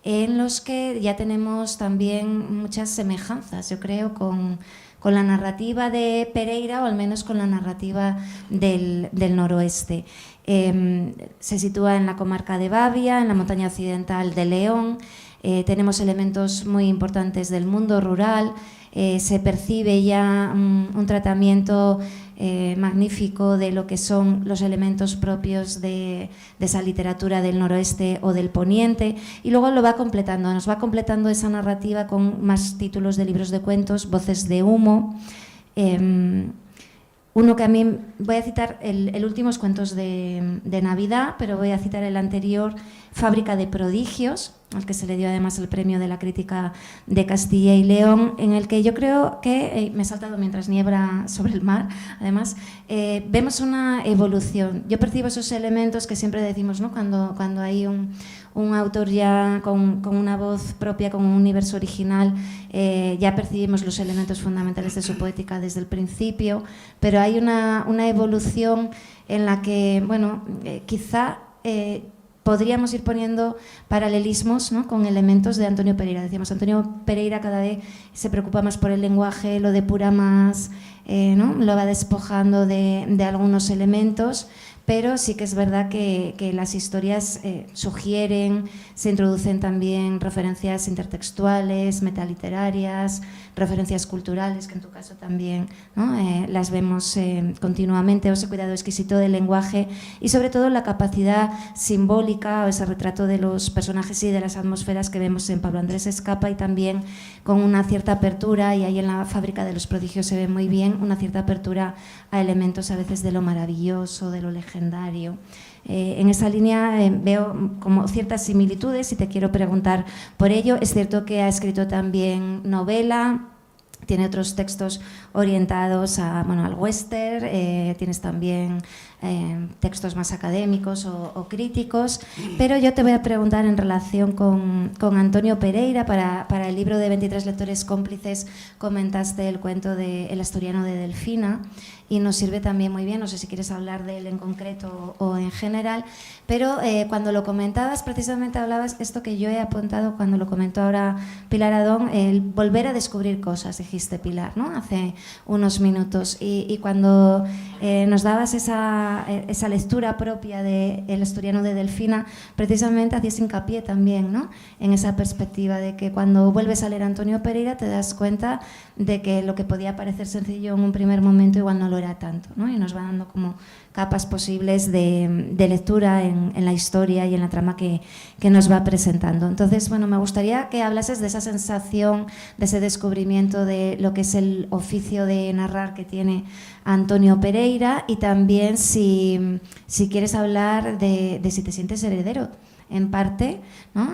en los que ya tenemos también muchas semejanzas, yo creo, con la narrativa de Pereira, o al menos con la narrativa del noroeste. Se sitúa en la comarca de Babia, en la montaña occidental de León. Tenemos elementos muy importantes del mundo rural. Se percibe ya un tratamiento magnífico de lo que son los elementos propios de esa literatura del noroeste o del poniente, y luego lo va completando, nos va completando esa narrativa con más títulos de libros de cuentos, Voces de humo. Uno que a mí, voy a citar el últimos cuentos de Navidad, pero voy a citar el anterior, Fábrica de prodigios, al que se le dio además el premio de la crítica de Castilla y León, en el que yo creo que, me he saltado mientras niebla sobre el mar, además, vemos una evolución. Yo percibo esos elementos que siempre decimos, ¿no? Cuando hay un autor ya con una voz propia, con un universo original, ya percibimos los elementos fundamentales de su poética desde el principio, pero hay una evolución en la que, bueno, quizá podríamos ir poniendo paralelismos, ¿no? Con elementos de Antonio Pereira. Decíamos, Antonio Pereira cada vez se preocupa más por el lenguaje, lo depura más, ¿no? Lo va despojando de algunos elementos, pero sí que es verdad que las historias sugieren, se introducen también referencias intertextuales, metaliterarias, referencias culturales, que en tu caso también, ¿no? Las vemos continuamente, o ese cuidado exquisito del lenguaje, y sobre todo la capacidad simbólica, o ese retrato de los personajes y de las atmósferas que vemos en Pablo Andrés Escapa, y también con una cierta apertura, y ahí en la Fábrica de los prodigios se ve muy bien, una cierta apertura a elementos a veces de lo maravilloso, de lo legendario. En esa línea veo como ciertas similitudes y te quiero preguntar por ello. Es cierto que ha escrito también novela, tiene otros textos orientados al western, tienes también textos más académicos o críticos, pero yo te voy a preguntar en relación con Antonio Pereira. Para el libro de 23 lectores cómplices comentaste el cuento de El asturiano de Delfina, y nos sirve también muy bien, no sé si quieres hablar de él en concreto o en general, pero cuando lo comentabas, precisamente hablabas esto que yo he apuntado cuando lo comentó ahora Pilar Adón, el volver a descubrir cosas, dijiste, Pilar, ¿no? Hace unos minutos, y cuando nos dabas esa lectura propia de El asturiano de Delfina, precisamente hacías hincapié también, ¿no? En esa perspectiva de que cuando vuelves a leer a Antonio Pereira te das cuenta de que lo que podía parecer sencillo en un primer momento igual no lo era tanto, ¿no? Y nos va dando como capas posibles de lectura en la historia y en la trama que nos va presentando. Entonces, bueno, me gustaría que hablases de esa sensación, de ese descubrimiento de lo que es el oficio de narrar que tiene Antonio Pereira, y también si quieres hablar de si te sientes heredero, en parte, ¿no?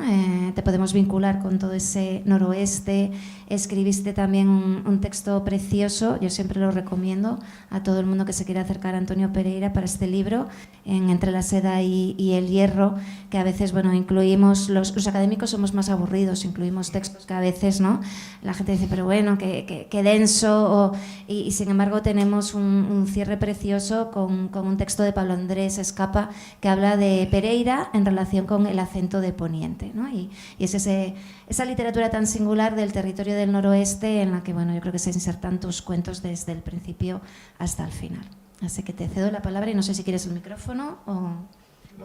Te podemos vincular con todo ese noroeste. Escribiste también un texto precioso, yo siempre lo recomiendo a todo el mundo que se quiera acercar a Antonio Pereira para este libro, en Entre la seda y el hierro, que a veces, bueno, incluimos, los académicos somos más aburridos, incluimos textos que a veces, ¿no? La gente dice, pero bueno, qué denso, y sin embargo tenemos un cierre precioso con un texto de Pablo Andrés Escapa que habla de Pereira en relación con el acento de Poniente, ¿no? Y es esa literatura tan singular del territorio del noroeste en la que, bueno, yo creo que se insertan tus cuentos desde el principio hasta el final. Así que te cedo la palabra y no sé si quieres el micrófono o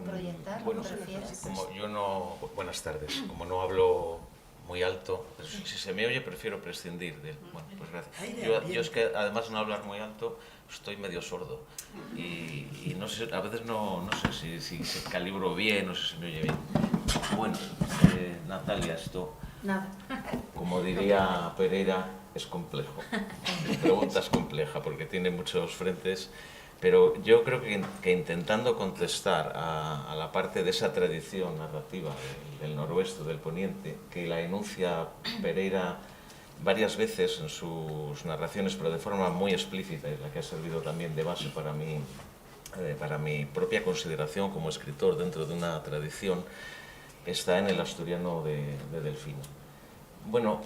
proyectar. Bueno, como yo no... Buenas tardes. Como no hablo muy alto. Si se me oye, prefiero prescindir de él. Bueno, pues gracias. Yo es que, además, no hablar muy alto, estoy medio sordo. Y no sé, a veces no sé si se calibro bien o si se me oye bien. Bueno, Natalia, esto, Nada. como diría Pereira, es complejo. La pregunta es compleja porque tiene muchos frentes. Pero yo creo que intentando contestar a la parte de esa tradición narrativa del noroeste, del poniente, que la enuncia Pereira varias veces en sus narraciones, pero de forma muy explícita, y la que ha servido también de base para mi propia consideración como escritor dentro de una tradición, está en el asturiano de Delfino. Bueno,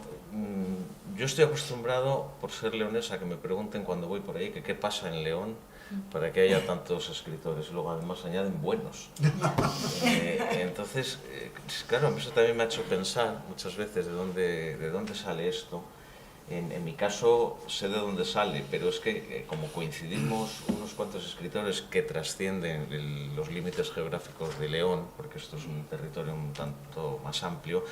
yo estoy acostumbrado, por ser leonesa, a que me pregunten cuando voy por ahí que qué pasa en León para que haya tantos escritores. Luego, además, añaden buenos. Entonces, claro, eso también me ha hecho pensar muchas veces de dónde sale esto. En mi caso, sé de dónde sale, pero es que como coincidimos unos cuantos escritores que trascienden los límites geográficos de León, porque esto es un territorio un tanto más amplio,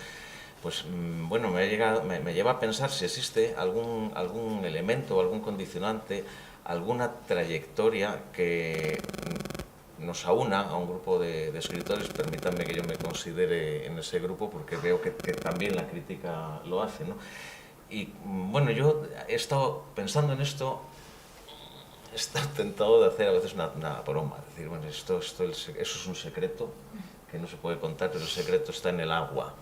pues bueno, me lleva a pensar si existe algún elemento, algún condicionante, alguna trayectoria que nos aúna a un grupo de escritores. Permítanme que yo me considere en ese grupo porque veo que también la crítica lo hace, ¿no? Y bueno, yo he estado pensando en esto, he estado tentado de hacer a veces una broma, decir, bueno, eso es un secreto que no se puede contar, pero el secreto está en el agua.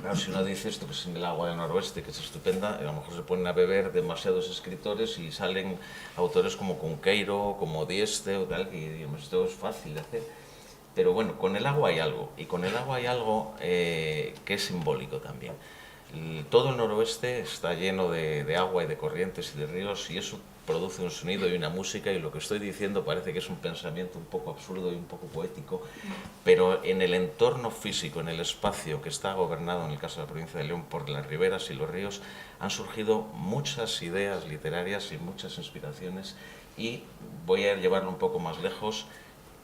Claro, si uno dice esto que es en el agua del noroeste, que es estupenda, a lo mejor se ponen a beber demasiados escritores y salen autores como Cunqueiro, como Dieste o tal, y digamos, esto es fácil de hacer. Pero bueno, con el agua hay algo, y con el agua hay algo que es simbólico también. Todo el noroeste está lleno de agua y de corrientes y de ríos, y eso produce un sonido y una música, y lo que estoy diciendo parece que es un pensamiento un poco absurdo y un poco poético, pero en el entorno físico, en el espacio que está gobernado, en el caso de la provincia de León, por las riberas y los ríos, han surgido muchas ideas literarias y muchas inspiraciones, y voy a llevarlo un poco más lejos.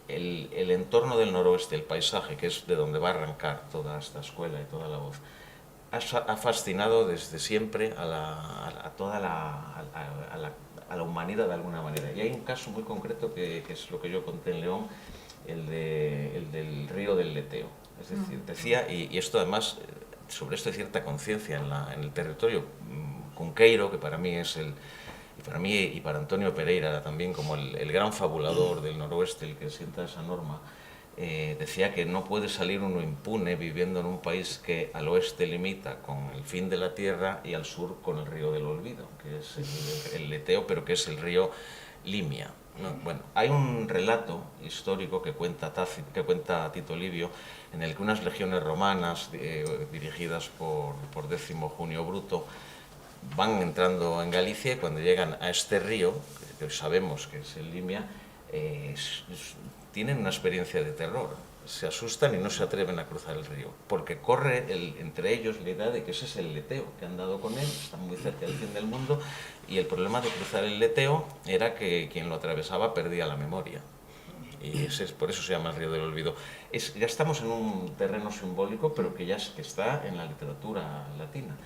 El entorno del noroeste, el paisaje, que es de donde va a arrancar toda esta escuela y toda la voz, ha fascinado desde siempre a toda la humanidad de alguna manera. Y hay un caso muy concreto que es lo que yo conté en León, el del río del Leteo. Es decir, decía, y esto además, sobre esto hay cierta conciencia en el territorio. Cunqueiro, que para mí es y para Antonio Pereira también como el gran fabulador del noroeste, el que sienta esa norma, decía que no puede salir uno impune viviendo en un país que al oeste limita con el fin de la tierra y al sur con el río del olvido, que es el Leteo, pero que es el río Limia, ¿no? Bueno, hay un relato histórico que cuenta Tito Livio, en el que unas legiones romanas dirigidas por Décimo Junio Bruto van entrando en Galicia, y cuando llegan a este río, que sabemos que es el Limia, tienen una experiencia de terror, se asustan y no se atreven a cruzar el río, porque corre entre ellos la idea de que ese es el Leteo, que han dado con él, están muy cerca del fin del mundo, y el problema de cruzar el Leteo era que quien lo atravesaba perdía la memoria, y por eso se llama el río del olvido. Ya estamos en un terreno simbólico, pero que que está en la literatura latina.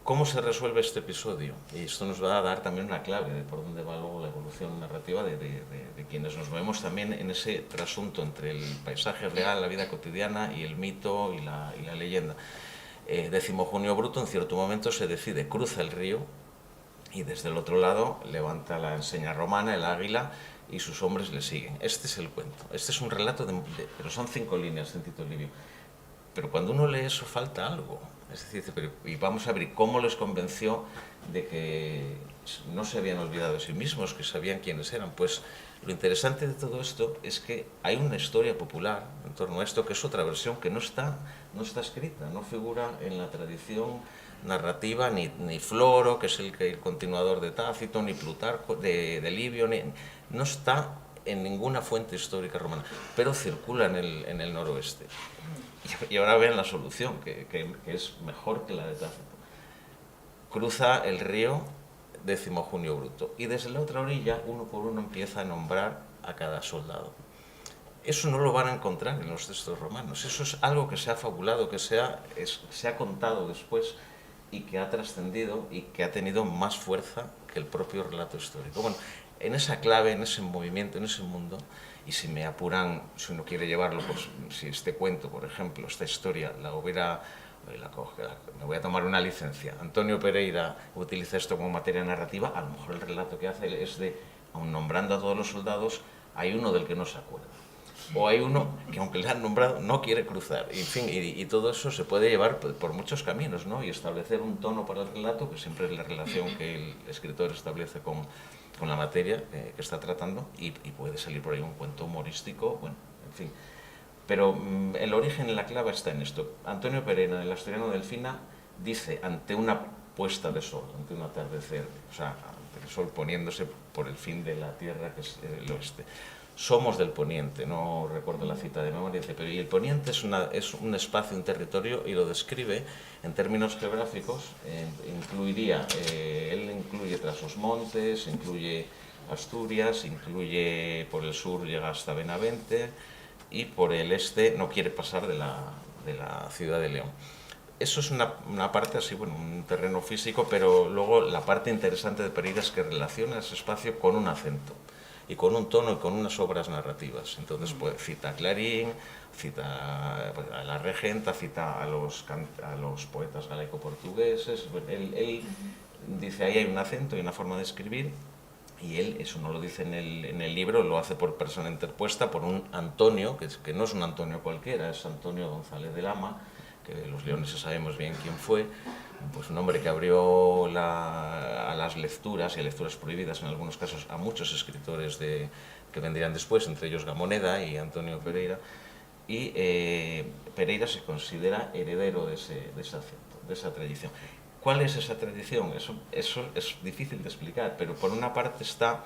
¿Cómo se resuelve este episodio? Y esto nos va a dar también una clave de por dónde va luego la evolución narrativa de quienes nos movemos también en ese trasunto entre el paisaje real, la vida cotidiana, y el mito y la leyenda. Décimo Junio Bruto, en cierto momento, se decide, cruza el río, y desde el otro lado levanta la enseña romana, el águila, y sus hombres le siguen. Este es el cuento. Este es un relato, pero son 5 líneas en Tito Livio. Pero cuando uno lee eso falta algo. Es decir, y vamos a ver cómo les convenció de que no se habían olvidado de sí mismos, que sabían quiénes eran. Pues lo interesante de todo esto es que hay una historia popular en torno a esto, que es otra versión que no está escrita, no figura en la tradición narrativa, ni Floro, que es el continuador de Tácito, ni Plutarco, de Livio, no está en ninguna fuente histórica romana, pero circula en el noroeste. Y ahora ven la solución, que es mejor que la de Tácito. Cruza el río Décimo Junio Bruto, y desde la otra orilla, uno por uno, empieza a nombrar a cada soldado. Eso no lo van a encontrar en los textos romanos. Eso es algo que se ha fabulado, que se ha contado después y que ha trascendido y que ha tenido más fuerza que el propio relato histórico. Bueno, en esa clave, en ese movimiento, en ese mundo, y si me apuran, si uno quiere llevarlo, pues si este cuento, por ejemplo, esta historia, me voy a tomar una licencia, Antonio Pereira utiliza esto como materia narrativa, a lo mejor el relato que hace es de, aun nombrando a todos los soldados, hay uno del que no se acuerda. O hay uno que, aunque le han nombrado, no quiere cruzar. En fin, y todo eso se puede llevar por muchos caminos, ¿no? Y establecer un tono para el relato, que siempre es la relación que el escritor establece con la materia que está tratando, y puede salir por ahí un cuento humorístico, bueno, en fin. Pero el origen, la clave está en esto. Antonio Pereira, en el Asturiano Delfina, dice, ante una puesta de sol, ante un atardecer, o sea, ante el sol poniéndose por el fin de la tierra, que es el oeste. Somos del poniente, no recuerdo la cita de memoria, pero y el poniente es un espacio, un territorio, y lo describe en términos geográficos. Él incluye Trasosmontes, incluye Asturias, incluye por el sur, llega hasta Benavente, y por el este no quiere pasar de la ciudad de León. Eso es una parte así, bueno, un terreno físico, pero luego la parte interesante de Pereira es que relaciona ese espacio con un acento y con un tono y con unas obras narrativas. Entonces pues, cita a Clarín, cita a la Regenta, cita a los poetas galaico-portugueses. Él dice, ahí hay un acento y una forma de escribir, y él, eso no lo dice en el libro, lo hace por persona interpuesta, por un Antonio, que no es un Antonio cualquiera, es Antonio González de Lama, que los leoneses sabemos bien quién fue, pues un hombre que abrió a las lecturas y a lecturas prohibidas en algunos casos a muchos escritores que vendrían después, entre ellos Gamoneda y Antonio Pereira, y Pereira se considera heredero de ese acento, de esa tradición. ¿Cuál es esa tradición? Eso es difícil de explicar, pero por una parte está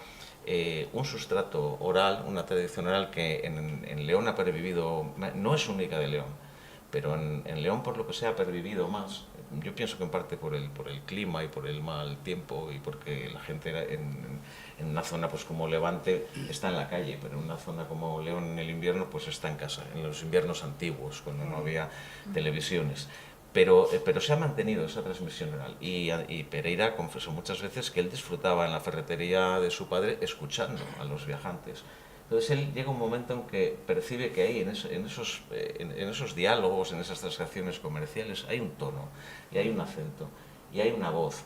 un sustrato oral, una tradición oral que en León ha pervivido, no es única de León, pero en León, por lo que sea, ha pervivido más. Yo pienso que en parte por el clima y por el mal tiempo, y porque la gente en una zona pues como Levante está en la calle, pero en una zona como León en el invierno pues está en casa, en los inviernos antiguos, cuando no había televisiones. Pero se ha mantenido esa transmisión oral, y Pereira confesó muchas veces que él disfrutaba en la ferretería de su padre escuchando a los viajantes. Entonces él llega un momento en que percibe que ahí, en esos diálogos, en esas transacciones comerciales, hay un tono, y hay un acento, y hay una voz.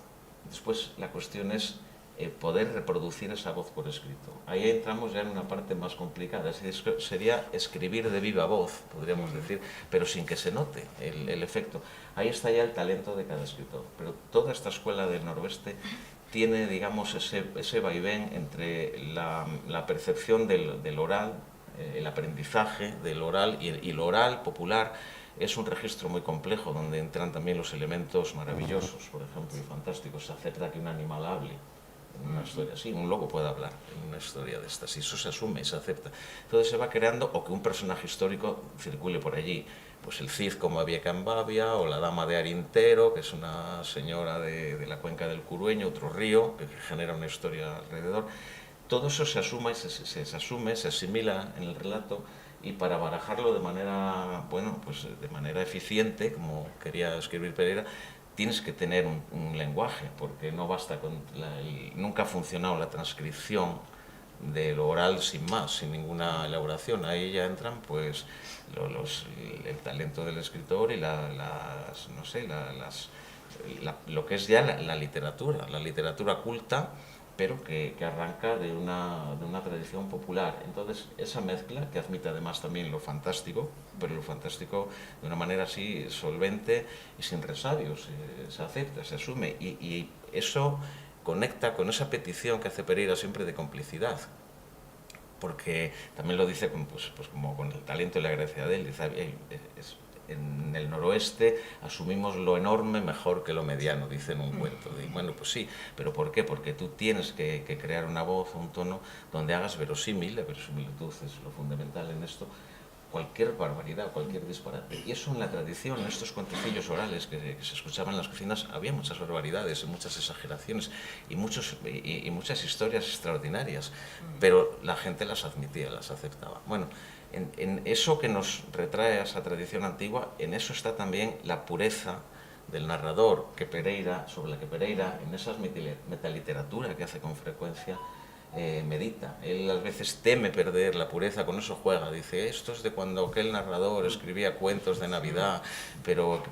Después la cuestión es poder reproducir esa voz por escrito. Ahí entramos ya en una parte más complicada, sería escribir de viva voz, podríamos decir, pero sin que se note el efecto. Ahí está ya el talento de cada escritor, pero toda esta escuela del noroeste tiene, digamos, ese vaivén entre la percepción del oral, el aprendizaje del oral, y lo oral popular es un registro muy complejo, donde entran también los elementos maravillosos, por ejemplo, y fantásticos. Se acepta que un animal hable en una historia así, un lobo puede hablar en una historia de estas, y eso se asume, se acepta. Entonces se va creando, o que un personaje histórico circule por allí, pues el Cid como Babieca en Babia, o la dama de Arintero, que es una señora de la cuenca del Curueño, otro río, que genera una historia alrededor. Todo eso se asume, se asimila en el relato, y para barajarlo de manera, bueno, pues de manera eficiente, como quería escribir Pereira, tienes que tener un lenguaje, porque no basta con nunca ha funcionado la transcripción de lo oral sin más, sin ninguna elaboración. Ahí ya entran pues el talento del escritor y lo que es ya la literatura culta, pero que arranca de una tradición popular. Entonces esa mezcla, que admite además también lo fantástico, pero lo fantástico de una manera así solvente y sin resabios, se acepta, se asume, y eso conecta con esa petición que hace Pereira siempre de complicidad, porque también lo dice pues como con el talento y la gracia de él. Dice, en el noroeste asumimos lo enorme mejor que lo mediano, dice en un cuento. Y bueno, pues sí, pero ¿por qué? Porque tú tienes que crear una voz, un tono donde hagas verosímil. La verosimilitud es lo fundamental en esto, cualquier barbaridad, cualquier disparate. Y eso en la tradición, en estos cuentecillos orales que se escuchaban en las cocinas, había muchas barbaridades y muchas exageraciones y muchas historias extraordinarias, pero la gente las admitía, las aceptaba. Bueno, en eso que nos retrae a esa tradición antigua, en eso está también la pureza del narrador sobre la que Pereira, en esas metaliteratura que hace con frecuencia, medita. Él a veces teme perder la pureza, con eso juega, dice, esto es de cuando aquel narrador escribía cuentos de Navidad, pero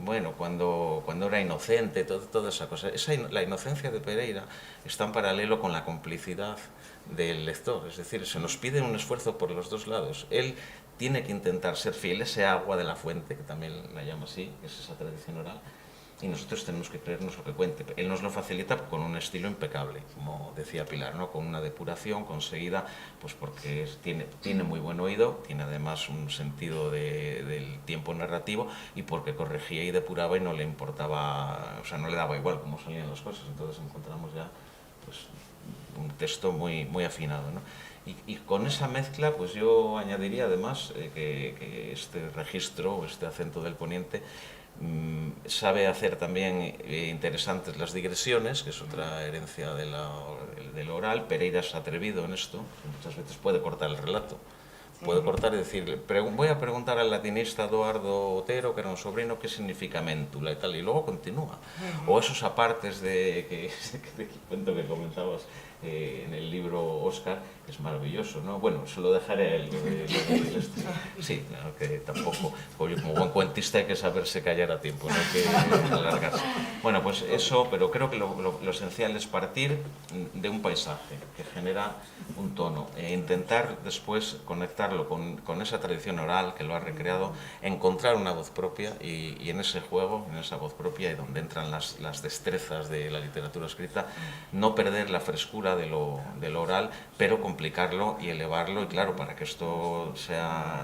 bueno, cuando era inocente, toda esa cosa. La inocencia de Pereira está en paralelo con la complicidad del lector, es decir, se nos pide un esfuerzo por los dos lados. Él tiene que intentar ser fiel, ese agua de la fuente, que también la llama así, que es esa tradición oral, y nosotros tenemos que creernos lo que cuente. Él nos lo facilita con un estilo impecable, como decía Pilar, ¿no? Con una depuración conseguida, pues porque tiene muy buen oído, tiene además un sentido del tiempo narrativo, y porque corregía y depuraba y no le importaba, o sea, no le daba igual cómo salían las cosas. Entonces encontramos ya pues un texto muy, muy afinado, ¿no? Y con esa mezcla, pues yo añadiría además que este registro, este acento del poniente, sabe hacer también interesantes las digresiones, que es otra herencia del oral. Pereira es atrevido en esto, muchas veces puede cortar el relato. Puede cortar y decirle, voy a preguntar al latinista Eduardo Otero, que era un sobrino, qué significa méntula y tal, y luego continúa. O esos apartes de cuento que comentabas en el libro Óscar, que es maravilloso, ¿no? Bueno, se lo dejaré a él. Sí, claro que tampoco, como buen cuentista hay que saberse callar a tiempo, no hay que alargarse. Bueno, pues eso, pero creo que lo esencial es partir de un paisaje que genera un tono, e intentar después conectarlo con esa tradición oral que lo ha recreado, encontrar una voz propia, y en ese juego, en esa voz propia, y donde entran las destrezas de la literatura escrita, no perder la frescura de lo oral, pero complicarlo y elevarlo. Y claro, para que esto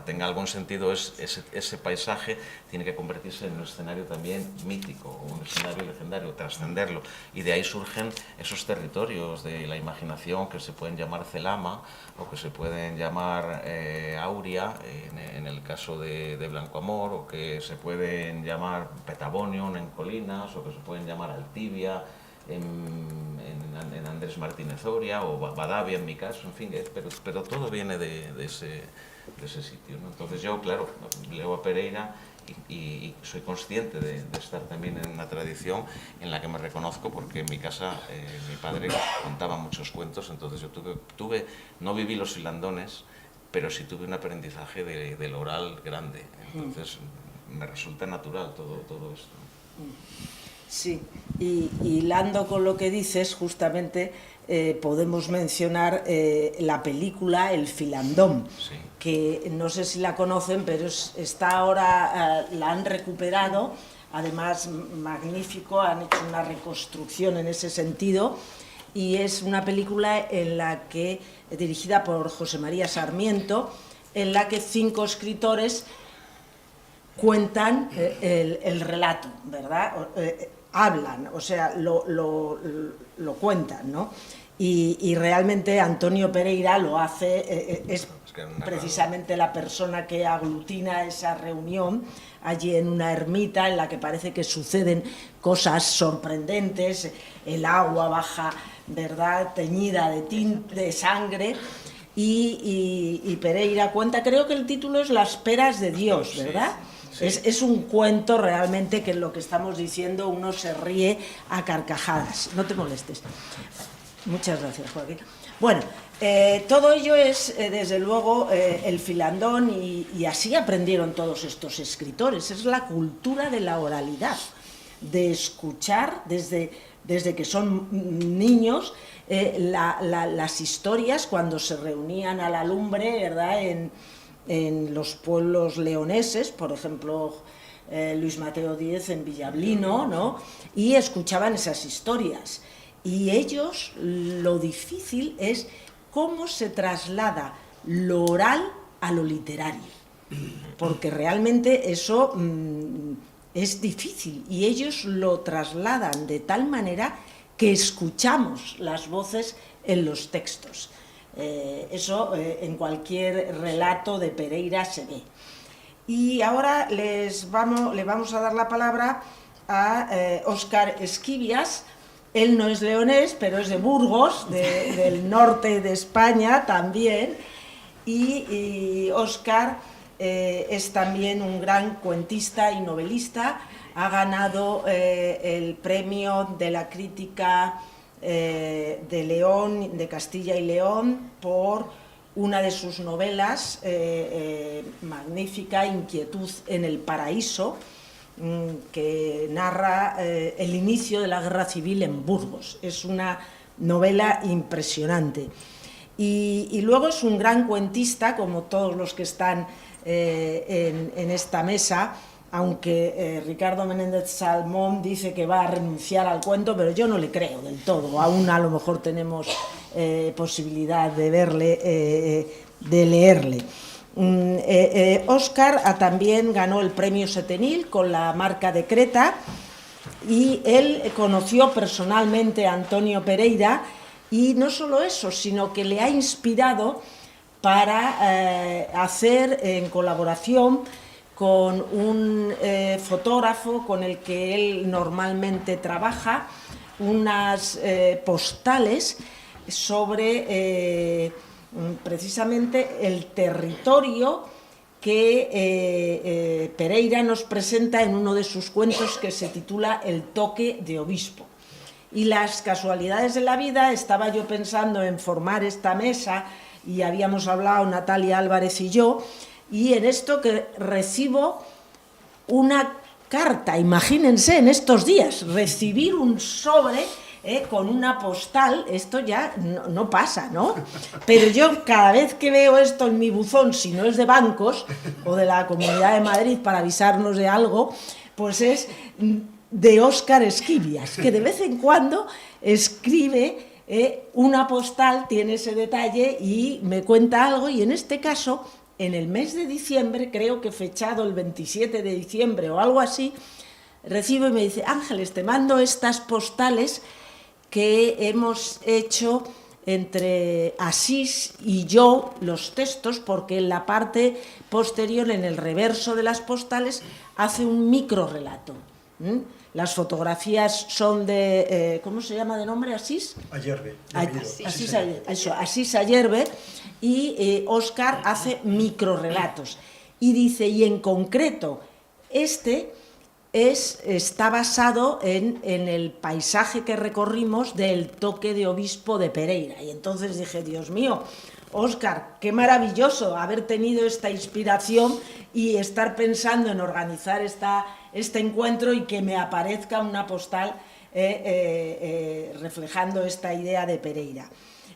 tenga algún sentido, ese paisaje tiene que convertirse en un escenario también mítico, un escenario legendario, trascenderlo. Y de ahí surgen esos territorios de la imaginación que se pueden llamar Celama, o que se pueden llamar Auria, en el caso de Blanco Amor, o que se pueden llamar Petavonion en Colinas, o que se pueden llamar Altivia en Andrés Martínez Oria, o Badavia en mi caso, en fin, pero todo viene de ese sitio, ¿no? Entonces yo, claro, leo a Pereira y soy consciente de estar también en una tradición en la que me reconozco, porque en mi casa mi padre contaba muchos cuentos. Entonces yo no viví los filandones, pero sí tuve un aprendizaje del oral grande. Entonces me resulta natural todo esto. Sí, y hilando con lo que dices, justamente podemos mencionar la película El Filandón, sí, que no sé si la conocen, pero está ahora, la han recuperado, además magnífico, han hecho una reconstrucción en ese sentido, y es una película dirigida por José María Sarmiento, en la que 5 escritores cuentan el relato, ¿verdad? Hablan, o sea, lo cuentan, ¿no? Y realmente Antonio Pereira lo hace, es precisamente la persona que aglutina esa reunión allí en una ermita en la que parece que suceden cosas sorprendentes, el agua baja, ¿verdad?, teñida de sangre. Y Pereira cuenta, creo que el título es Las peras de Dios, ¿verdad? Sí. Es un cuento realmente que en lo que estamos diciendo uno se ríe a carcajadas. No te molestes. Muchas gracias, Joaquín. Bueno, todo ello es, desde luego, el Filandón, y así aprendieron todos estos escritores. Es la cultura de la oralidad, de escuchar desde que son niños las historias cuando se reunían a la lumbre, ¿verdad?, en los pueblos leoneses, por ejemplo, Luis Mateo Díez en Villablino, ¿no?, y escuchaban esas historias. Y ellos, lo difícil es cómo se traslada lo oral a lo literario, porque realmente eso es difícil, y ellos lo trasladan de tal manera que escuchamos las voces en los textos. Eso en cualquier relato de Pereira se ve. Y ahora le vamos a dar la palabra a Óscar Esquivias. Él no es leonés, pero es de Burgos, del norte de España también, y Óscar es también un gran cuentista y novelista. Ha ganado el premio de la crítica de León, de Castilla y León, por una de sus novelas, magnífica, Inquietud en el paraíso, que narra el inicio de la guerra civil en Burgos. Es una novela impresionante. Y luego es un gran cuentista, como todos los que están en esta mesa, aunque Ricardo Menéndez Salmón dice que va a renunciar al cuento, pero yo no le creo del todo. Aún a lo mejor tenemos posibilidad de verle, de leerle. Óscar también ganó el premio Setenil con la marca de Creta, y él conoció personalmente a Antonio Pereira, y no solo eso, sino que le ha inspirado para hacer, en colaboración con un fotógrafo con el que él normalmente trabaja, unas postales sobre precisamente el territorio que Pereira nos presenta en uno de sus cuentos, que se titula El toque de obispo. Y las casualidades de la vida, estaba yo pensando en formar esta mesa, y habíamos hablado Natalia Álvarez y yo, y en esto que recibo una carta, imagínense, en estos días, recibir un sobre con una postal. Esto ya no pasa, ¿no? Pero yo cada vez que veo esto en mi buzón, si no es de bancos o de la Comunidad de Madrid para avisarnos de algo, pues es de Óscar Esquivias, que de vez en cuando escribe una postal, tiene ese detalle y me cuenta algo. Y en este caso, en el mes de diciembre, creo que fechado el 27 de diciembre o algo así, recibo y me dice: Ángeles, te mando estas postales que hemos hecho entre Asís y yo, los textos, porque en la parte posterior, en el reverso de las postales, hace un microrrelato. Las fotografías son de, ¿cómo se llama de nombre? ¿Asís? Ayerbe. Asís Ayerbe, y Óscar hace microrrelatos. Y dice, y en concreto, está basado en el paisaje que recorrimos del toque de obispo de Pereira. Y entonces dije, Dios mío, Óscar, qué maravilloso haber tenido esta inspiración y estar pensando en organizar este encuentro, y que me aparezca una postal reflejando esta idea de Pereira.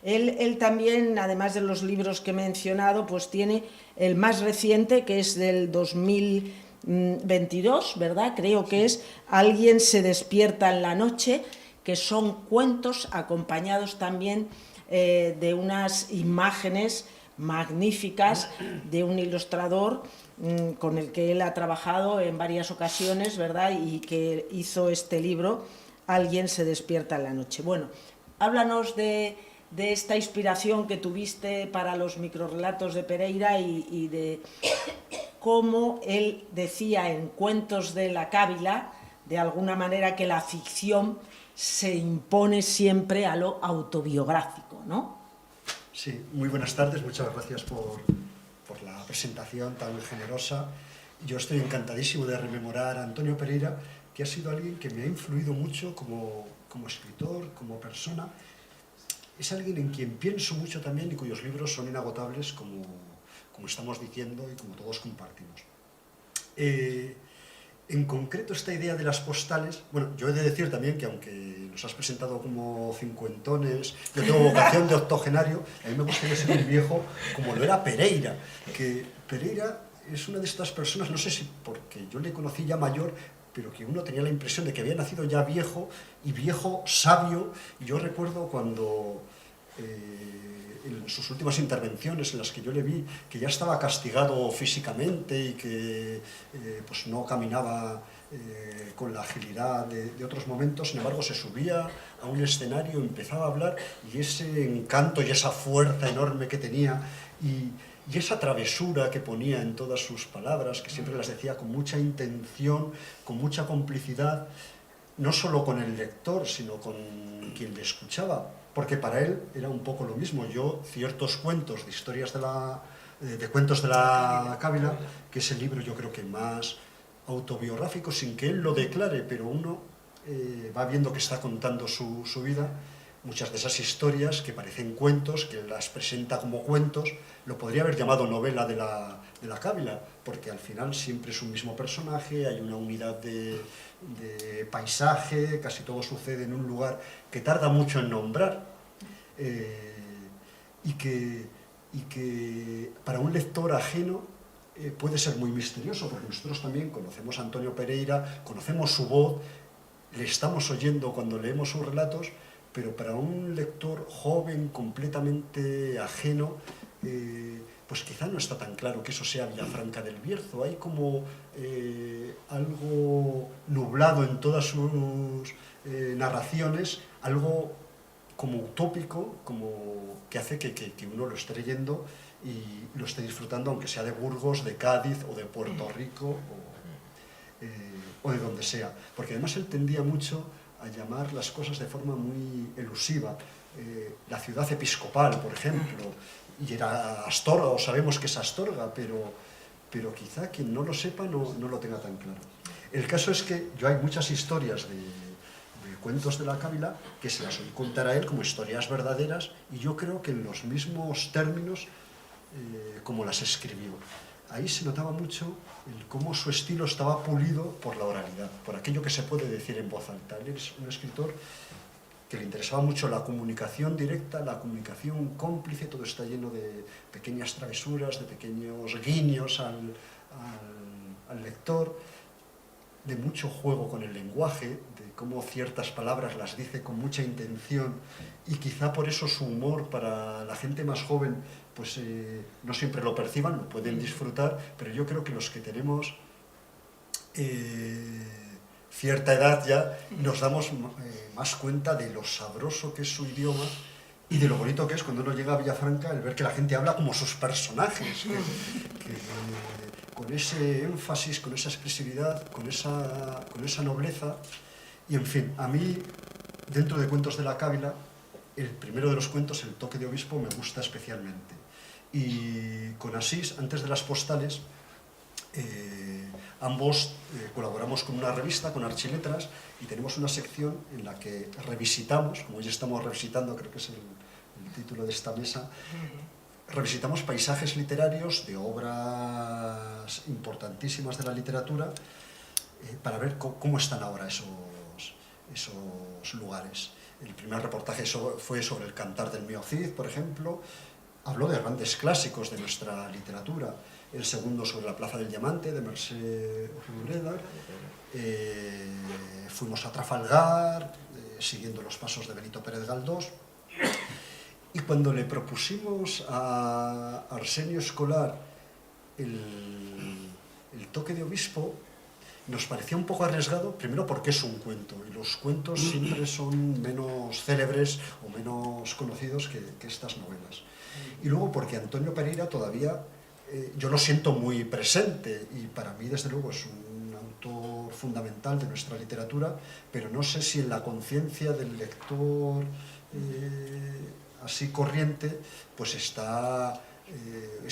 Él también, además de los libros que he mencionado, pues tiene el más reciente, que es del 2022, ¿verdad? Creo que es Alguien se despierta en la noche, que son cuentos acompañados también de unas imágenes magníficas de un ilustrador con el que él ha trabajado en varias ocasiones, ¿verdad? Y que hizo este libro, Alguien se despierta en la noche. Bueno, háblanos de esta inspiración que tuviste para los microrrelatos de Pereira, y de cómo él decía en Cuentos de la Cávila, de alguna manera, que la ficción se impone siempre a lo autobiográfico, ¿no? Sí, muy buenas tardes, muchas gracias por la presentación tan generosa. Yo estoy encantadísimo de rememorar a Antonio Pereira, que ha sido alguien que me ha influido mucho como escritor, como persona. Es alguien en quien pienso mucho también y cuyos libros son inagotables, como estamos diciendo y como todos compartimos. En concreto, esta idea de las postales, bueno, yo he de decir también que aunque nos has presentado como cincuentones, yo tengo vocación de octogenario, a mí me gustaría ser un viejo como lo era Pereira, que Pereira es una de estas personas, no sé si porque yo le conocí ya mayor, pero que uno tenía la impresión de que había nacido ya viejo, y viejo sabio. Y yo recuerdo cuando en sus últimas intervenciones, en las que yo le vi que ya estaba castigado físicamente y que pues no caminaba con la agilidad de otros momentos, sin embargo se subía a un escenario, empezaba a hablar, y ese encanto y esa fuerza enorme que tenía, y esa travesura que ponía en todas sus palabras, que siempre las decía con mucha intención, con mucha complicidad, no solo con el lector, sino con quien le escuchaba, porque para él era un poco lo mismo. Yo, ciertos cuentos de historias de la de Cuentos de la Cávila, que es el libro yo creo que más autobiográfico, sin que él lo declare, pero uno va viendo que está contando su vida. Muchas de esas historias que parecen cuentos, que las presenta como cuentos, lo podría haber llamado novela de la Cávila, porque al final siempre es un mismo personaje, hay una unidad de paisaje, casi todo sucede en un lugar que tarda mucho en nombrar, y que para un lector ajeno puede ser muy misterioso, porque nosotros también conocemos a Antonio Pereira, conocemos su voz, le estamos oyendo cuando leemos sus relatos, pero para un lector joven, completamente ajeno, pues quizá no está tan claro que eso sea Villafranca del Bierzo. Hay como algo nublado en todas sus narraciones, algo como utópico, como que hace que uno lo esté leyendo y lo esté disfrutando, aunque sea de Burgos, de Cádiz o de Puerto Rico o de donde sea. Porque además él tendía mucho a llamar las cosas de forma muy elusiva. La ciudad episcopal, por ejemplo, y era Astorga, o sabemos que es Astorga, pero quizá quien no lo sepa no lo tenga tan claro. El caso es que yo hay muchas historias de Cuentos de la Cávila que se las oí contar a él como historias verdaderas, y yo creo que en los mismos términos como las escribió. Ahí se notaba mucho cómo su estilo estaba pulido por la oralidad, por aquello que se puede decir en voz alta. Él es un escritor que le interesaba mucho la comunicación directa, la comunicación cómplice, todo está lleno de pequeñas travesuras, de pequeños guiños al lector, de mucho juego con el lenguaje, de cómo ciertas palabras las dice con mucha intención, y quizá por eso su humor para la gente más joven pues no siempre lo perciban, lo pueden disfrutar, pero yo creo que los que tenemos cierta edad ya nos damos más cuenta de lo sabroso que es su idioma y de lo bonito que es cuando uno llega a Villafranca el ver que la gente habla como sus personajes, con ese énfasis, con esa expresividad, con esa nobleza. Y en fin, a mí, dentro de Cuentos de la Cávila, el primero de los cuentos, El toque de obispo, me gusta especialmente. Y con Asís, antes de las postales, ambos colaboramos con una revista, con Archiletras, y tenemos una sección en la que revisitamos, como hoy estamos revisitando, creo que es el título de esta mesa, revisitamos paisajes literarios de obras importantísimas de la literatura para ver cómo están ahora esos lugares. El primer reportaje fue sobre el Cantar del Mío Cid, por ejemplo. Habló de grandes clásicos de nuestra literatura. El segundo sobre la Plaza del Diamante, de Mercè Rodoreda. Fuimos a Trafalgar, siguiendo los pasos de Benito Pérez Galdós. Y cuando le propusimos a Arsenio Escolar el toque de obispo, nos parecía un poco arriesgado, primero porque es un cuento, y los cuentos siempre son menos célebres o menos conocidos que estas novelas. Y luego porque Antonio Pereira todavía, yo lo siento muy presente, y para mí desde luego es un autor fundamental de nuestra literatura, pero no sé si en la conciencia del lector así corriente, pues está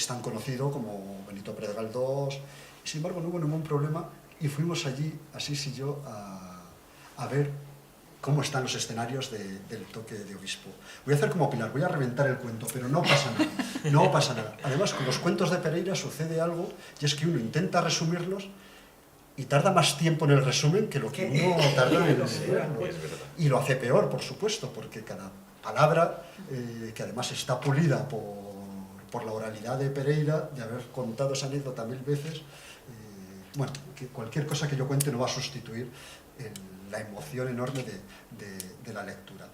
tan conocido como Benito Pérez Galdós. Sin embargo, no hubo ningún problema, y fuimos allí, Asís y yo, a ver cómo están los escenarios del toque de obispo. Voy a hacer como Pilar, voy a reventar el cuento, pero no pasa nada, no pasa nada. Además, con los cuentos de Pereira sucede algo, y es que uno intenta resumirlos y tarda más tiempo en el resumen que lo que uno tarda en leerlo. Y lo hace peor, por supuesto, porque cada palabra, que además está pulida por la oralidad de Pereira, de haber contado esa anécdota 1000 veces, bueno, que cualquier cosa que yo cuente no va a sustituir la emoción enorme de la lectura.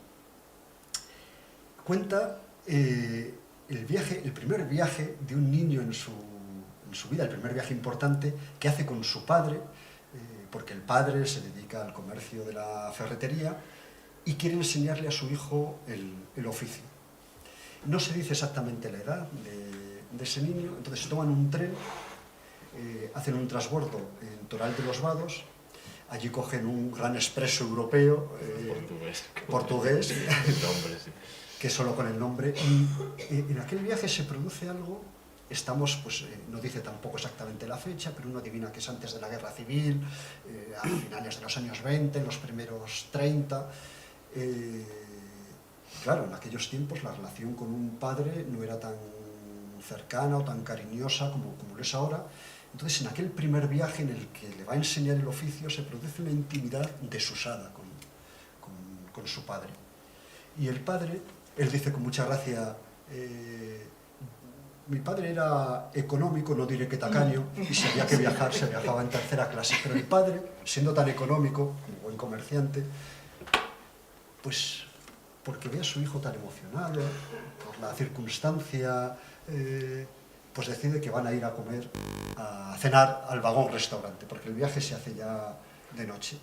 Cuenta el primer viaje de un niño en su vida, el primer viaje importante que hace con su padre, porque el padre se dedica al comercio de la ferretería y quiere enseñarle a su hijo el oficio. No se dice exactamente la edad de ese niño, entonces se toman un tren, hacen un transbordo en Toral de los Vados, allí cogen un gran expreso europeo, portugués que solo con el nombre, y en aquel viaje se produce algo estamos, pues no dice tampoco exactamente la fecha, pero uno adivina que es antes de la Guerra Civil, a finales de los años 20, en los primeros 30. Claro, en aquellos tiempos la relación con un padre no era tan cercana o tan cariñosa como lo es ahora. Entonces, en aquel primer viaje en el que le va a enseñar el oficio, se produce una intimidad desusada con su padre. Y el padre, él dice con mucha gracia, mi padre era económico, no diré que tacaño, y si había que viajar, se viajaba en tercera clase. Pero el padre, siendo tan económico, como buen comerciante, pues porque ve a su hijo tan emocionado, por la circunstancia, pues decide que van a ir a comer, a cenar al vagón restaurante, porque el viaje se hace ya de noche.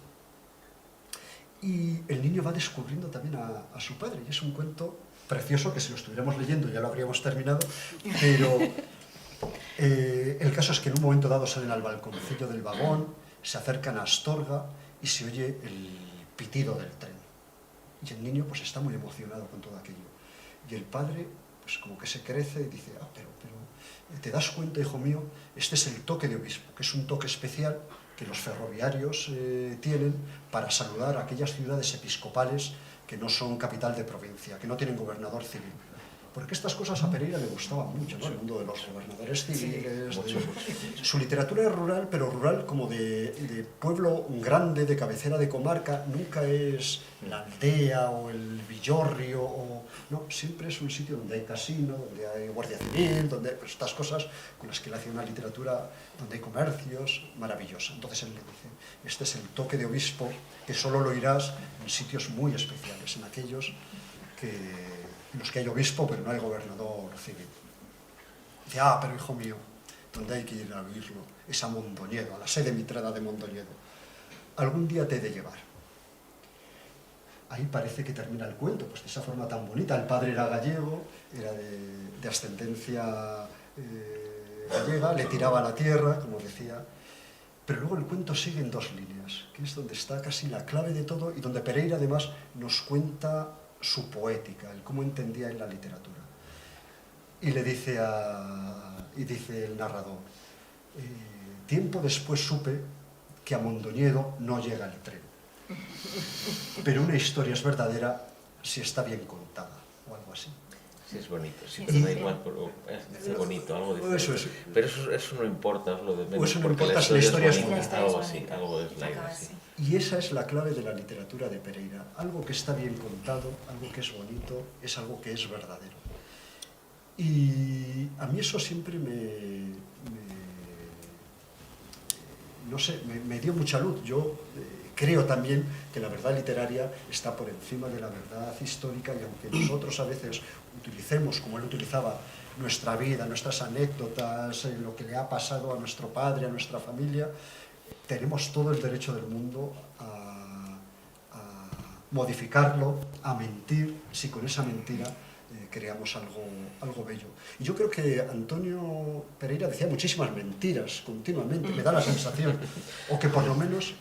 Y el niño va descubriendo también a su padre, y es un cuento precioso que si lo estuviéramos leyendo ya lo habríamos terminado, pero el caso es que en un momento dado salen al balconcillo del vagón, se acercan a Astorga y se oye el pitido del tren. Y el niño pues está muy emocionado con todo aquello. Y el padre pues como que se crece y dice, pero ¿te das cuenta, hijo mío? Este es el toque de obispo, que es un toque especial que los ferroviarios tienen para saludar a aquellas ciudades episcopales que no son capital de provincia, que no tienen gobernador civil. Porque estas cosas a Pereira le gustaban mucho, ¿no? El mundo de los gobernadores civiles, su literatura es rural, pero rural como de pueblo grande, de cabecera de comarca, nunca es la aldea o el villorrio, no, siempre es un sitio donde hay casino, donde hay guardia civil, donde pues, estas cosas con las que él hace una literatura donde hay comercios, maravillosa. Entonces él le dice, este es el toque de obispo que solo lo oirás en sitios muy especiales, en aquellos en los que hay obispo, pero no hay gobernador civil. Dice, pero hijo mío, donde hay que ir a oírlo es a Mondoñedo, a la sede mitrada de Mondoñedo. Algún día te he de llevar. Ahí parece que termina el cuento, pues de esa forma tan bonita. El padre era gallego, era de ascendencia gallega, le tiraba a la tierra, como decía. Pero luego el cuento sigue en dos líneas, que es donde está casi la clave de todo y donde Pereira además nos cuenta su poética, el cómo entendía él la literatura. Y le dice dice el narrador, tiempo después supe que a Mondoñedo no llega el tren, pero una historia es verdadera si está bien contada, o algo así. Sí, es bonito, sí, pero da igual, pero es bonito, algo diferente. Eso. Pero eso no importa, es lo de menos. Eso no porque importa si la historia es bonita, bonita. algo así, algo es la idea, sí. Y esa es la clave de la literatura de Pereira. Algo que está bien contado, algo que es bonito, es algo que es verdadero. Y a mí eso siempre me dio mucha luz. Yo creo también que la verdad literaria está por encima de la verdad histórica y aunque nosotros a veces utilicemos, como él utilizaba, nuestra vida, nuestras anécdotas, lo que le ha pasado a nuestro padre, a nuestra familia, tenemos todo el derecho del mundo a modificarlo, a mentir, si con esa mentira creamos algo bello. Y yo creo que Antonio Pereira decía muchísimas mentiras continuamente, me da la sensación, o que por lo menos...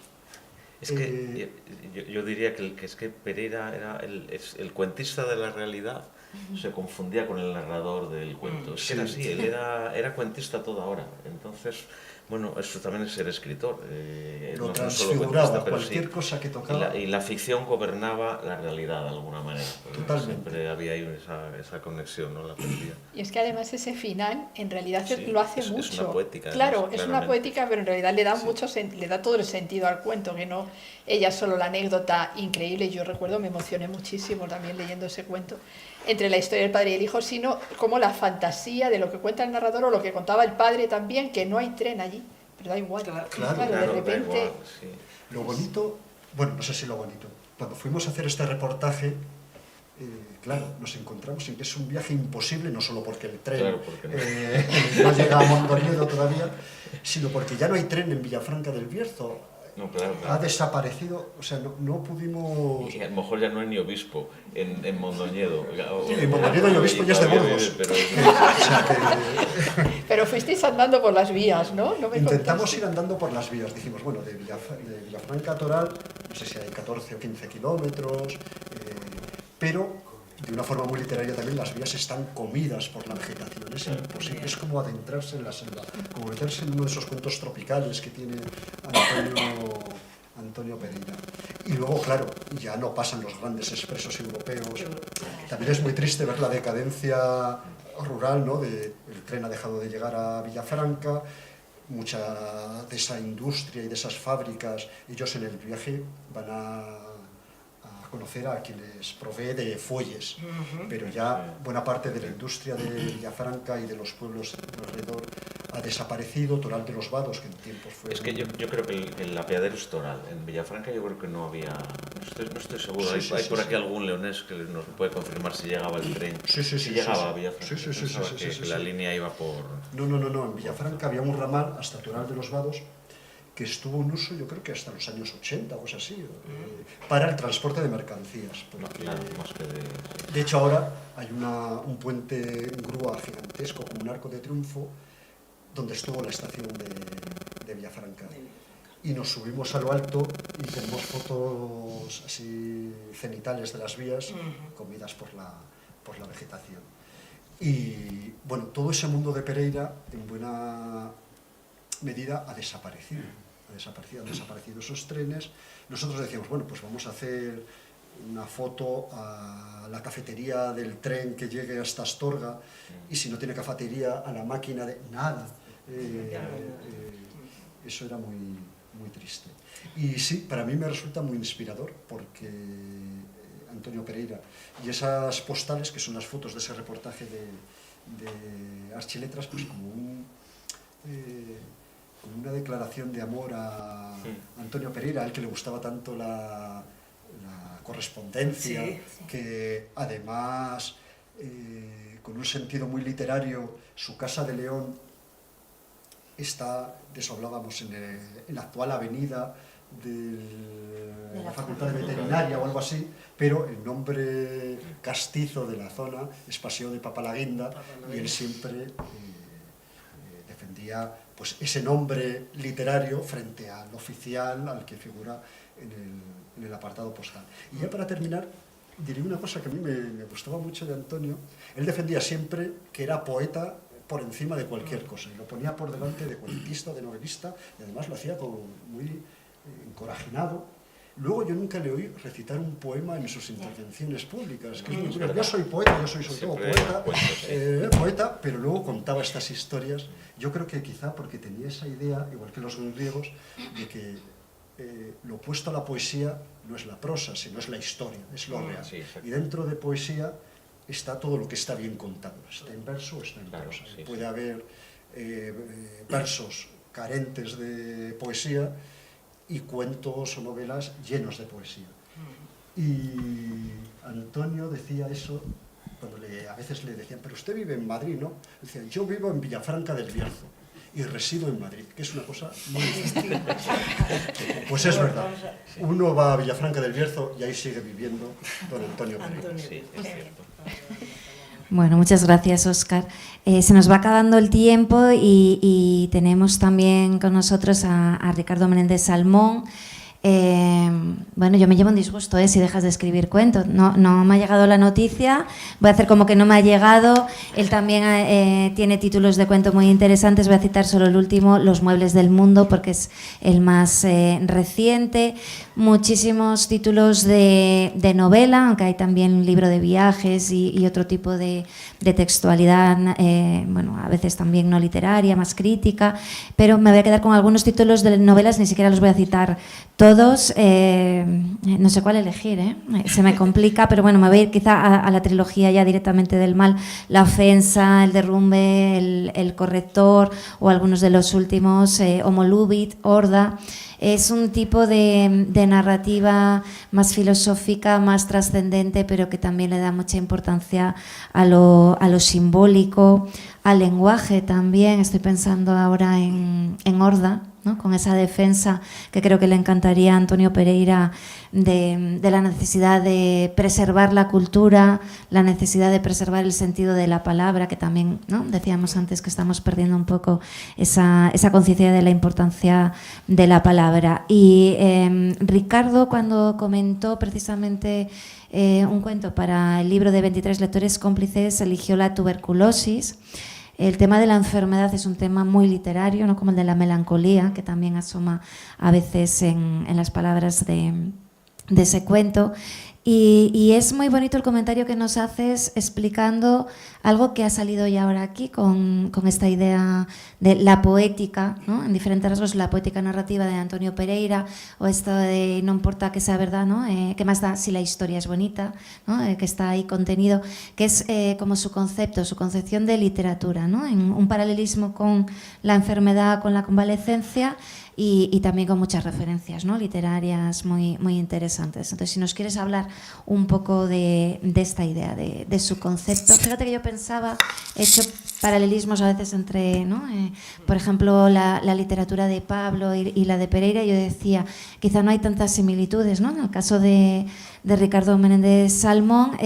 Es que yo diría que Pereira era el cuentista de la realidad, se confundía con el narrador del cuento. Es que era así, él era cuentista toda hora. Entonces, bueno, eso también es ser escritor. Lo no transfiguraba, solo pero cualquier cosa que tocaba. Y la ficción gobernaba la realidad de alguna manera. Totalmente. Siempre había ahí esa conexión, ¿no? La perdía. Y es que además ese final en realidad Sí, lo hace es mucho. una poética. Claro, Además, es una poética, pero en realidad le da Sí. le da todo el sentido al cuento, que no ella solo la anécdota increíble. Yo recuerdo, me emocioné muchísimo también leyendo ese cuento, entre la historia del padre y el hijo, sino como la fantasía de lo que cuenta el narrador o lo que contaba el padre también, que no hay tren allí, pero da igual. Claro, de da repente... igual, sí. Lo bonito, bueno, no sé si lo bonito, cuando fuimos a hacer este reportaje, claro, nos encontramos en que es un viaje imposible, no solo porque el tren Claro, porque no llega a Mondoñedo todavía, sino porque ya no hay tren en Villafranca del Bierzo. No, claro. Ha desaparecido, o sea, no pudimos... Y a lo mejor ya no hay ni obispo en Mondoñedo. En Mondoñedo el obispo ya es de Burgos. Pero, O sea, que Pero fuisteis andando por las vías, ¿no? No me intentamos contaste. ir andando por las vías. Dijimos, bueno, de Villafranca a Toral, no sé si hay 14 o 15 kilómetros, pero de una forma muy literaria también, las vías están comidas por la vegetación, es imposible, es como adentrarse en la selva, como meterse en uno de esos cuentos tropicales que tiene Antonio Pereira. Y luego, claro, ya no pasan los grandes expresos europeos. También es muy triste ver la decadencia rural, ¿no? El tren ha dejado de llegar a Villafranca, mucha de esa industria y de esas fábricas, ellos en el viaje van a conocer a quien les provee de fuelles, pero ya buena parte de la industria de Villafranca y de los pueblos alrededor ha desaparecido. Toral de los Vados, que en tiempos fue... Es que yo creo que el apeadero es Toral. En Villafranca yo creo que no había... No estoy seguro. Hay por aquí algún leonés que nos puede confirmar si llegaba el tren. Si llegaba a Villafranca. Que la línea iba por... No. En Villafranca había un ramal hasta Toral de los Vados que estuvo en uso, yo creo que hasta los años 80 o cosas así, para el transporte de mercancías. Claro, más que de hecho, ahora hay un puente, un grúa gigantesco, como un arco de triunfo, donde estuvo la estación de Villafranca. Y nos subimos a lo alto y tenemos fotos así cenitales de las vías comidas por la vegetación. Y bueno, todo ese mundo de Pereira en buena medida ha desaparecido. Han desaparecido esos trenes. Nosotros decíamos, bueno, pues vamos a hacer una foto a la cafetería del tren que llegue hasta Astorga, y si no tiene cafetería, a la máquina de... Nada. Eso era muy triste. Y sí, para mí me resulta muy inspirador, porque Antonio Pereira y esas postales, que son las fotos de ese reportaje de Archiletras, pues como una declaración de amor a Antonio Pereira, a él que le gustaba tanto la correspondencia, que además, con un sentido muy literario, su casa de León está, de eso hablábamos, en la actual avenida de la Facultad de Veterinaria o algo así, pero el nombre castizo de la zona es Paseo de Papalaguinda, y él siempre defendía pues ese nombre literario frente al oficial, al que figura en el apartado postal. Y ya para terminar, diré una cosa que a mí me gustaba mucho de Antonio. Él defendía siempre que era poeta por encima de cualquier cosa, y lo ponía por delante de cuentista, de novelista, y además lo hacía como muy encorajinado. Luego yo nunca le oí recitar un poema en sus intervenciones públicas, que es muy curioso. Yo soy poeta, yo soy sobre todo poeta, pero luego contaba estas historias. Yo creo que quizá porque tenía esa idea, igual que los griegos, de que lo opuesto a la poesía no es la prosa, sino es la historia, es lo real. Y dentro de poesía está todo lo que está bien contado, está en verso o está en prosa. Puede haber versos carentes de poesía y cuentos o novelas llenos de poesía. Y Antonio decía eso cuando a veces le decían, pero usted vive en Madrid, ¿no? Decía, yo vivo en Villafranca del Bierzo y resido en Madrid, que es una cosa muy distinta. Pues es verdad, uno va a Villafranca del Bierzo y ahí sigue viviendo don Antonio Pereira. Sí, es cierto. Bueno, muchas gracias, Óscar. Se nos va acabando el tiempo y tenemos también con nosotros a Ricardo Menéndez Salmón. Bueno, yo me llevo un disgusto si dejas de escribir cuentos. No me ha llegado la noticia, voy a hacer como que no me ha llegado. Él también tiene títulos de cuento muy interesantes. Voy a citar solo el último, Los muebles del mundo, porque es el más reciente. Muchísimos títulos de novela, aunque hay también un libro de viajes y otro tipo de textualidad, bueno, a veces también no literaria, más crítica, pero me voy a quedar con algunos títulos de novelas, ni siquiera los voy a citar todos, no sé cuál elegir, se me complica, pero bueno, me voy a ir quizá a la trilogía ya directamente del mal, La ofensa, El derrumbe, El corrector, o algunos de los últimos, Homo Lubit, Horda. Es un tipo de narrativa más filosófica, más trascendente, pero que también le da mucha importancia a lo simbólico, al lenguaje también. Estoy pensando ahora en Horda, ¿no? Con esa defensa que creo que le encantaría a Antonio Pereira de la necesidad de preservar la cultura, la necesidad de preservar el sentido de la palabra, que también, ¿no? Decíamos antes que estamos perdiendo un poco esa conciencia de la importancia de la palabra. Y Ricardo, cuando comentó precisamente un cuento para el libro de 23 lectores cómplices, eligió la tuberculosis. El tema de la enfermedad es un tema muy literario, ¿no? Como el de la melancolía, que también asoma a veces en las palabras de ese cuento. Y es muy bonito el comentario que nos haces explicando algo que ha salido ya ahora aquí con esta idea de la poética, ¿no? En diferentes rasgos, la poética narrativa de Antonio Pereira, o esto de no importa que sea verdad, ¿no? ¿Qué más da si la historia es bonita? ¿No? Que está ahí contenido, que es como su concepto, su concepción de literatura, ¿no? En un paralelismo con la enfermedad, con la convalecencia, y también con muchas referencias, ¿no? Literarias muy, muy interesantes. Entonces, si nos quieres hablar un poco de esta idea, de su concepto. Fíjate que yo pensaba, he hecho paralelismos a veces entre, ¿no? Por ejemplo, la literatura de Pablo y la de Pereira. Yo decía, quizá no hay tantas similitudes, ¿no? En el caso de Ricardo Menéndez Salmón,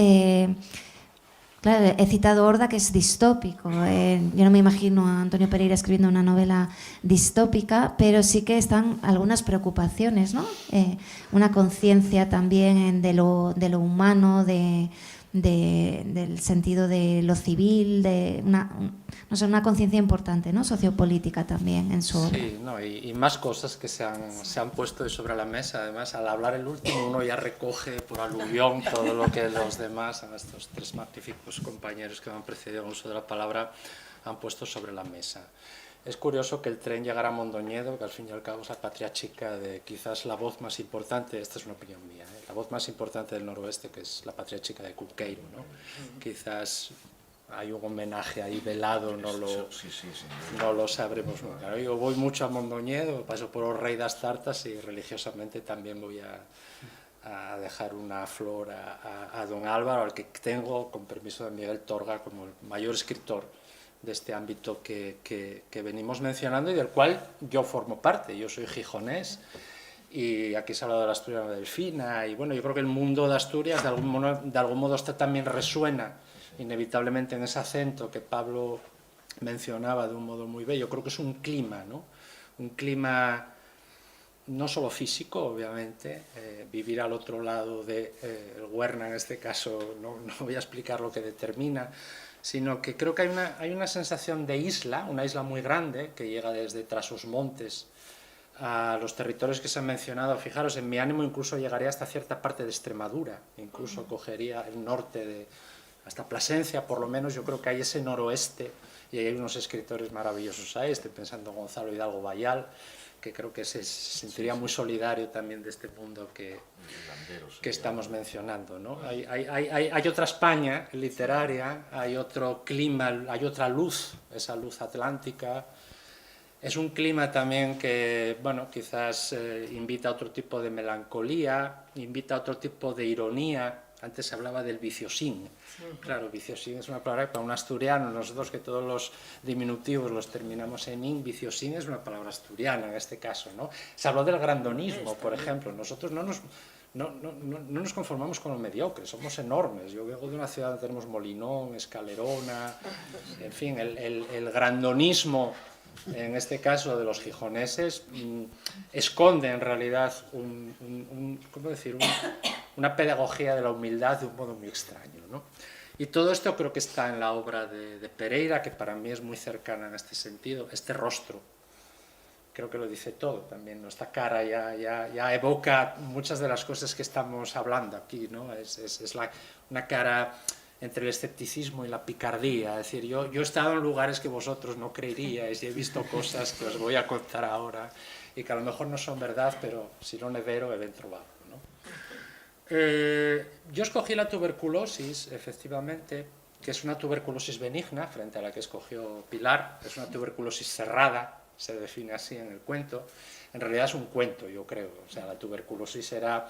claro, he citado Horda, que es distópico. Yo no me imagino a Antonio Pereira escribiendo una novela distópica, pero sí que están algunas preocupaciones, ¿no? Una conciencia también de lo humano, del sentido de lo civil, una conciencia importante, ¿no? Sociopolítica también en su obra. Sí, no, y más cosas que se han puesto sobre la mesa. Además, al hablar el último, uno ya recoge por aluvión todo lo que los demás, estos tres magníficos compañeros que me han precedido en el uso de la palabra, han puesto sobre la mesa. Es curioso que el tren llegara a Mondoñedo, que al fin y al cabo es la patria chica de quizás la voz más importante, esta es una opinión mía, la voz más importante del noroeste, que es la patria chica de Cunqueiro, ¿no? Quizás hay un homenaje ahí velado, no lo sabremos nunca. Yo voy mucho a Mondoñedo, paso por el Rey das Tartas y religiosamente también voy a dejar una flor a don Álvaro, al que tengo, con permiso de Miguel Torga, como el mayor escritor de este ámbito que venimos mencionando y del cual yo formo parte. Yo soy gijonés y aquí se ha hablado de la Asturiana Delfina y bueno, yo creo que el mundo de Asturias de algún modo también resuena inevitablemente en ese acento que Pablo mencionaba de un modo muy bello. Creo que es un clima, ¿no? Un clima no solo físico, obviamente, vivir al otro lado del Huerna, en este caso, no voy a explicar lo que determina, sino que creo que hay una sensación de isla, una isla muy grande, que llega desde Trasosmontes a los territorios que se han mencionado. Fijaros, en mi ánimo incluso llegaría hasta cierta parte de Extremadura, incluso cogería el norte hasta Plasencia, por lo menos. Yo creo que hay ese noroeste, y hay unos escritores maravillosos ahí, estoy pensando en Gonzalo Hidalgo Bayal, que creo que se sentiría muy solidario también de este mundo que estamos mencionando, ¿no? Hay otra España literaria, hay otro clima, hay otra luz, esa luz atlántica. Es un clima también que, bueno, quizás invita a otro tipo de melancolía, invita a otro tipo de ironía. Antes se hablaba del viciosín. Claro, viciosín es una palabra que para un asturiano, nosotros que todos los diminutivos los terminamos en in, viciosín es una palabra asturiana en este caso, ¿no? Se habló del grandonismo, por ejemplo. Nosotros no nos conformamos con lo mediocre, somos enormes. Yo vengo de una ciudad donde tenemos Molinón, Escalerona, en fin, el grandonismo, en este caso de los gijoneses, esconde en realidad ¿cómo decir? Una pedagogía de la humildad de un modo muy extraño, ¿no? Y todo esto creo que está en la obra de Pereira, que para mí es muy cercana en este sentido. Este rostro, creo que lo dice todo también, ¿no? Esta cara ya evoca muchas de las cosas que estamos hablando aquí, ¿no? Es una cara entre el escepticismo y la picardía. Es decir, yo he estado en lugares que vosotros no creeríais y he visto cosas que os voy a contar ahora y que a lo mejor no son verdad, pero si non è vero, è ben trovato, ¿no? Yo escogí la tuberculosis, efectivamente, que es una tuberculosis benigna frente a la que escogió Pilar. Es una tuberculosis cerrada, se define así en el cuento. En realidad es un cuento, yo creo. O sea, la tuberculosis era...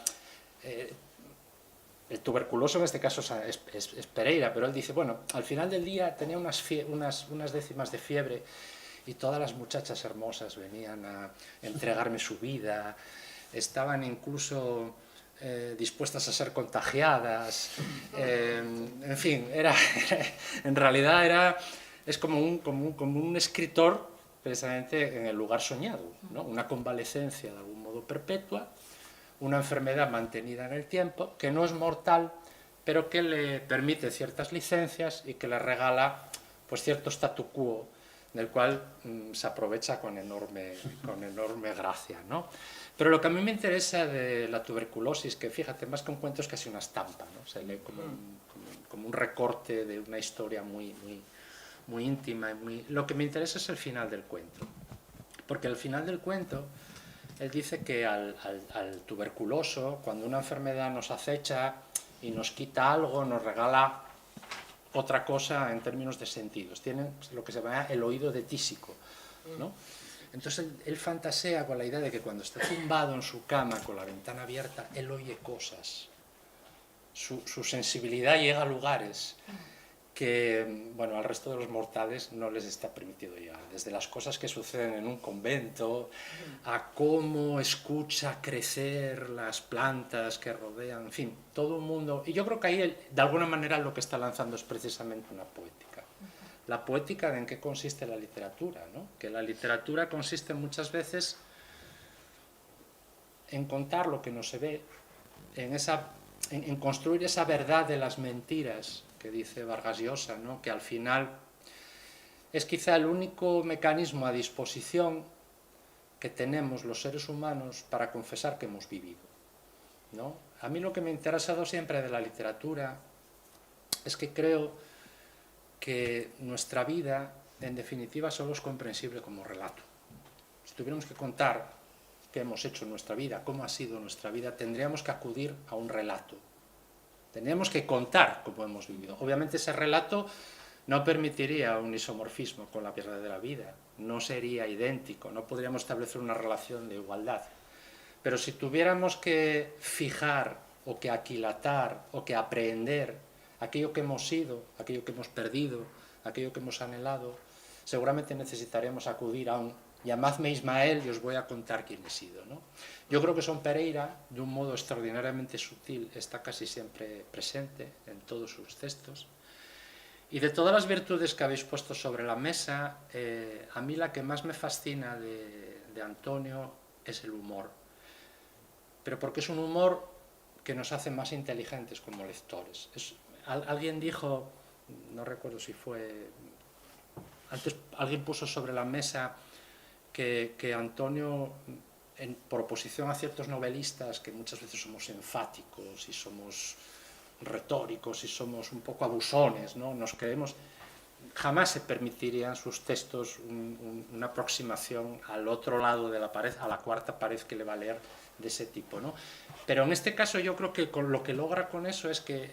el tuberculoso en este caso es Pereira, pero él dice, bueno, al final del día tenía unas décimas de fiebre y todas las muchachas hermosas venían a entregarme su vida, estaban incluso dispuestas a ser contagiadas, en fin, en realidad es como un escritor precisamente en el lugar soñado, ¿no? Una convalecencia de algún modo perpetua, una enfermedad mantenida en el tiempo, que no es mortal, pero que le permite ciertas licencias y que le regala pues, cierto statu quo, del cual se aprovecha con enorme gracia, ¿no? Pero lo que a mí me interesa de la tuberculosis, que fíjate, más que un cuento es casi una estampa, ¿no? Se lee como un recorte de una historia muy íntima. Lo que me interesa es el final del cuento, porque al final del cuento él dice que al tuberculoso, cuando una enfermedad nos acecha y nos quita algo, nos regala otra cosa en términos de sentidos. Tienen lo que se llama el oído de tísico, ¿no? Entonces él fantasea con la idea de que cuando está tumbado en su cama con la ventana abierta, él oye cosas. Su sensibilidad llega a lugares que, bueno, al resto de los mortales no les está permitido llegar. Desde las cosas que suceden en un convento, a cómo escucha crecer las plantas que rodean, en fin, todo un mundo. Y yo creo que ahí, de alguna manera, lo que está lanzando es precisamente una poética. La poética de en qué consiste la literatura, ¿no? Que la literatura consiste muchas veces en contar lo que no se ve, en construir esa verdad de las mentiras que dice Vargas Llosa, ¿no? Que al final es quizá el único mecanismo a disposición que tenemos los seres humanos para confesar que hemos vivido, ¿no? A mí lo que me ha interesado siempre de la literatura es que creo que nuestra vida, en definitiva, solo es comprensible como relato. Si tuviéramos que contar qué hemos hecho en nuestra vida, cómo ha sido nuestra vida, tendríamos que acudir a un relato. Tendríamos que contar cómo hemos vivido. Obviamente ese relato no permitiría un isomorfismo con la verdadera vida, no sería idéntico, no podríamos establecer una relación de igualdad. Pero si tuviéramos que fijar o que aquilatar o que aprehender aquello que hemos sido, aquello que hemos perdido, aquello que hemos anhelado, seguramente necesitaríamos acudir a un llamadme Ismael y os voy a contar quién he sido, ¿no? Yo creo que Son Pereira, de un modo extraordinariamente sutil, está casi siempre presente en todos sus textos. Y de todas las virtudes que habéis puesto sobre la mesa, a mí la que más me fascina de Antonio es el humor. Pero porque es un humor que nos hace más inteligentes como lectores. Alguien dijo, no recuerdo si fue, antes alguien puso sobre la mesa que Antonio, por oposición a ciertos novelistas que muchas veces somos enfáticos y somos retóricos y somos un poco abusones, ¿no? Nos creemos, jamás se permitirían sus textos una aproximación al otro lado de la pared, a la cuarta pared que le va a leer de ese tipo, ¿no? Pero en este caso yo creo que lo que logra con eso es que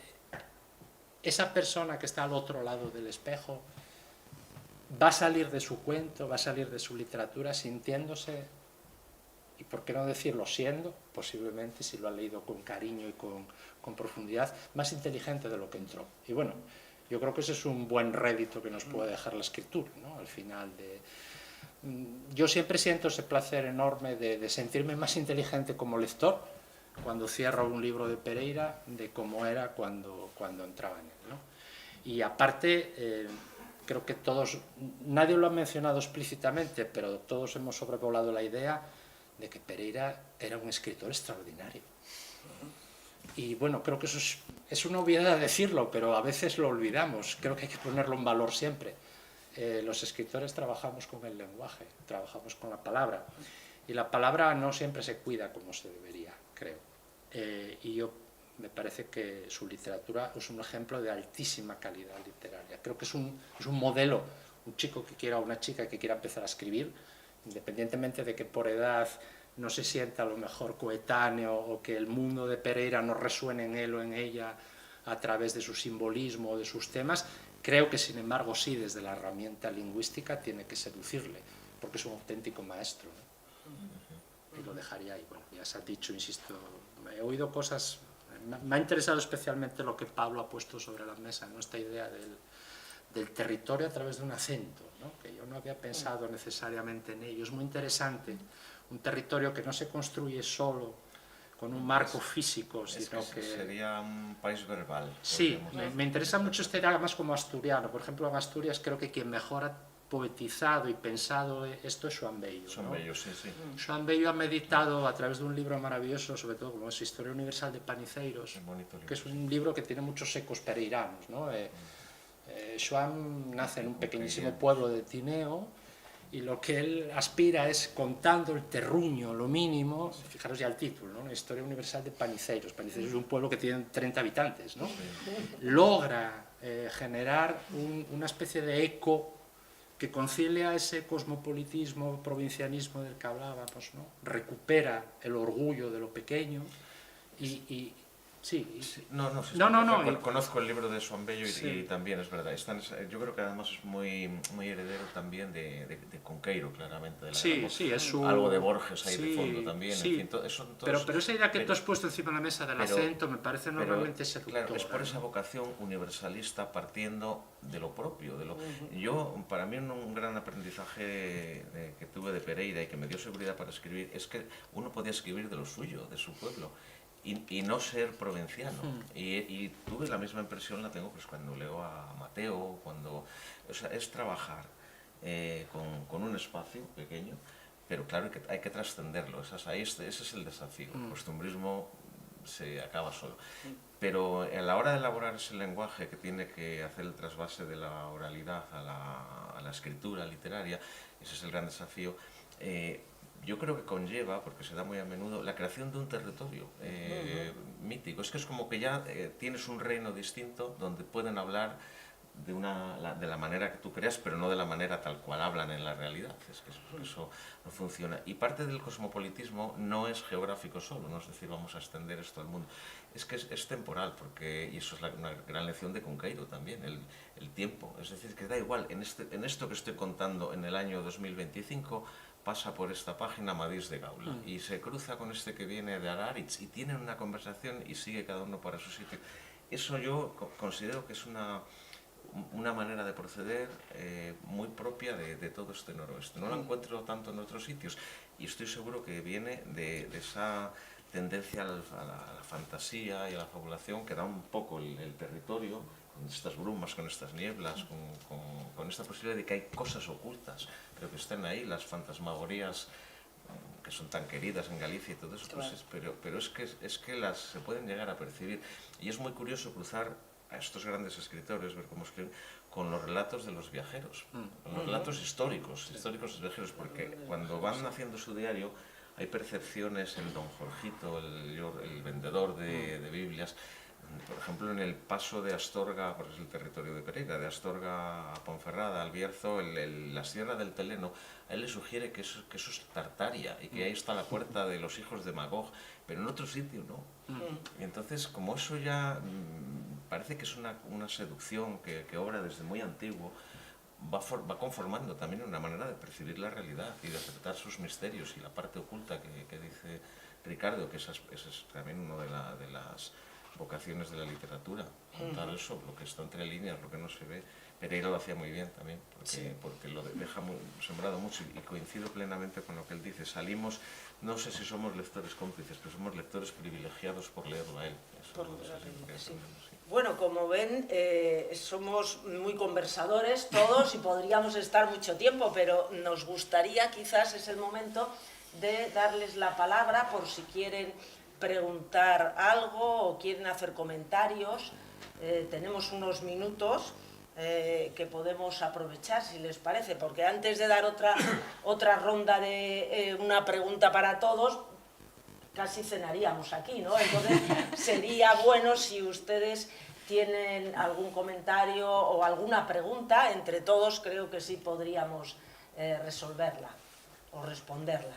esa persona que está al otro lado del espejo va a salir de su cuento, va a salir de su literatura sintiéndose, y por qué no decirlo siendo, posiblemente si lo ha leído con cariño y con profundidad, más inteligente de lo que entró. Y bueno, yo creo que ese es un buen rédito que nos puede dejar la escritura, ¿no? Al final yo siempre siento ese placer enorme de sentirme más inteligente como lector cuando cierro un libro de Pereira de cómo era cuando entraba en él, ¿no? Y aparte, creo que todos, nadie lo ha mencionado explícitamente, pero todos hemos sobrevolado la idea de que Pereira era un escritor extraordinario. Y bueno, creo que eso es una obviedad decirlo, pero a veces lo olvidamos. Creo que hay que ponerlo en valor siempre. Los escritores trabajamos con el lenguaje, trabajamos con la palabra. Y la palabra no siempre se cuida como se debería, creo. Y yo me parece que su literatura es un ejemplo de altísima calidad literaria. Creo que es un modelo, un chico que quiera, o una chica que quiera empezar a escribir, independientemente de que por edad no se sienta a lo mejor coetáneo o que el mundo de Pereira no resuene en él o en ella a través de su simbolismo o de sus temas, creo que sin embargo sí, desde la herramienta lingüística tiene que seducirle, porque es un auténtico maestro, ¿no? Y lo dejaría ahí. Bueno, ya se ha dicho, insisto, he oído cosas, me ha interesado especialmente lo que Pablo ha puesto sobre la mesa, ¿no? Esta idea del territorio a través de un acento, ¿no? Que yo no había pensado necesariamente en ello. Es muy interesante un territorio que no se construye solo con un marco físico, sino que... Sería un país verbal. Sí, me interesa mucho este además como asturiano. Por ejemplo, en Asturias creo que quien mejor ha poetizado y pensado esto es Xoán Bello, ¿no? Xoán Bello, sí, sí. Xoán Bello ha meditado a través de un libro maravilloso, sobre todo como es Historia Universal de Paniceiros, que es un libro que tiene muchos ecos pereiranos, ¿no? Xoán nace en un pequeñísimo pueblo de Tineo, y lo que él aspira es, contando el terruño, lo mínimo, fijaros ya el título, ¿no? La Historia Universal de Paniceiros. Paniceiros es un pueblo que tiene 30 habitantes, ¿no? Logra generar una especie de eco que concilia ese cosmopolitismo, provincianismo del que hablábamos, ¿no? Recupera el orgullo de lo pequeño y sí. Conozco el libro de Xoán Bello y también es verdad. Yo creo que además es muy heredero también de Conqueiro, claramente. Es algo de Borges ahí de fondo también. Sí. En fin, pero esa idea que tú has puesto encima de la mesa del acento me parece normalmente seductora. Claro, es por esa vocación universalista partiendo de lo propio. Para mí un gran aprendizaje que tuve de Pereira y que me dio seguridad para escribir es que uno podía escribir de lo suyo, de su pueblo. Y no ser provinciano. Y tuve la misma impresión, la tengo pues cuando leo a Mateo, es trabajar con un espacio pequeño, pero claro, hay que trascenderlo, ese es el desafío. El costumbrismo se acaba solo. Pero a la hora de elaborar ese lenguaje que tiene que hacer el trasvase de la oralidad a la escritura literaria, ese es el gran desafío. Yo creo que conlleva, porque se da muy a menudo, la creación de un territorio mítico. Es que es como que ya tienes un reino distinto donde pueden hablar de la manera que tú creas, pero no de la manera tal cual hablan en la realidad. Es que eso no funciona. Y parte del cosmopolitismo no es geográfico solo, no es decir, vamos a extender esto al mundo. Es que es temporal, y eso es una gran lección de Conqueiro también, el tiempo. Es decir, que da igual, en esto que estoy contando en el año 2025, pasa por esta página Amadís de Gaula y se cruza con este que viene de Araritz y tienen una conversación y sigue cada uno para su sitio. Eso yo considero que es una manera de proceder muy propia de todo este noroeste. No la encuentro tanto en otros sitios y estoy seguro que viene de esa tendencia a la fantasía y a la fabulación que da un poco el territorio, con estas brumas, con estas nieblas, con esta posibilidad de que hay cosas ocultas, pero que estén ahí, las fantasmagorías que son tan queridas en Galicia y todo eso, claro. Pero es que se pueden llegar a percibir. Y es muy curioso cruzar a estos grandes escritores, ver cómo escriben, con los relatos de los viajeros, con los relatos históricos de los viajeros, porque cuando van haciendo su diario hay percepciones en Don Jorgito, el vendedor de Biblias. Por ejemplo, en el paso de Astorga, porque es el territorio de Pereira, de Astorga a Ponferrada, al Bierzo, la Sierra del Teleno, a él le sugiere que eso es Tartaria y que ahí está la puerta de los hijos de Magog, pero en otro sitio no. Y entonces, como eso ya parece que es una seducción que obra desde muy antiguo, va conformando también una manera de percibir la realidad y de aceptar sus misterios y la parte oculta que dice Ricardo, que esa es también una de las vocaciones de la literatura, contar eso, lo que está entre líneas, lo que no se ve. Pereira lo hacía muy bien también, porque lo deja sembrado mucho y coincido plenamente con lo que él dice. Salimos, no sé si somos lectores cómplices, pero somos lectores privilegiados por leerlo a él. Bueno, como ven, somos muy conversadores todos y podríamos estar mucho tiempo, pero nos gustaría, quizás es el momento de darles la palabra por si quieren preguntar algo o quieren hacer comentarios. Tenemos unos minutos que podemos aprovechar, si les parece, porque antes de dar otra ronda de una pregunta para todos, casi cenaríamos aquí, ¿no? Entonces sería bueno si ustedes tienen algún comentario o alguna pregunta, entre todos creo que sí podríamos resolverla o responderla.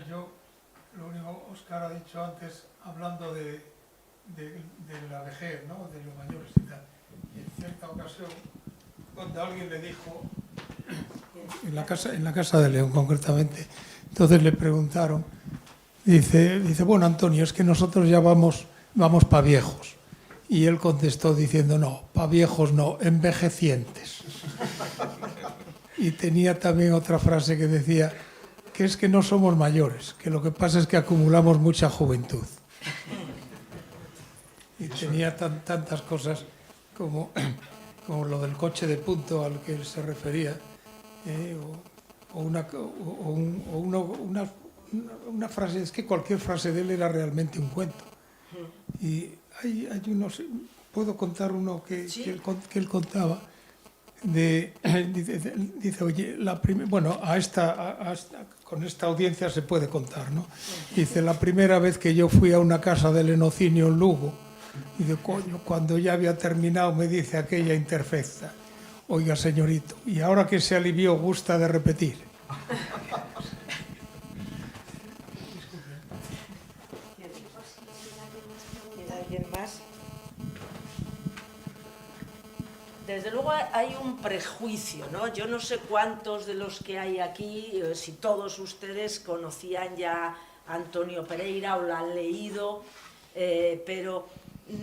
Yo, lo único, Óscar ha dicho antes, hablando de la vejez, ¿no? De los mayores y tal. Y en cierta ocasión, donde alguien le dijo, en la casa de León concretamente, entonces le preguntaron, dice, bueno, Antonio, es que nosotros ya vamos vamos para viejos. Y él contestó diciendo, no, para viejos no, envejecientes. Y tenía también otra frase que decía que es que no somos mayores, que lo que pasa es que acumulamos mucha juventud. Y tenía tantas cosas como lo del coche de punto al que él se refería, una frase, es que cualquier frase de él era realmente un cuento. Y hay unos, puedo contar uno que él contaba, dice, oye, bueno, con esta audiencia se puede contar, ¿no? Dice, la primera vez que yo fui a una casa del Enocinio en Lugo, dice, coño, cuando ya había terminado me dice aquella interfecta, oiga, señorito, y ahora que se alivió, gusta de repetir. ¿Alguien más? Desde luego hay un prejuicio, ¿no? Yo no sé cuántos de los que hay aquí, si todos ustedes conocían ya a Antonio Pereira o lo han leído, pero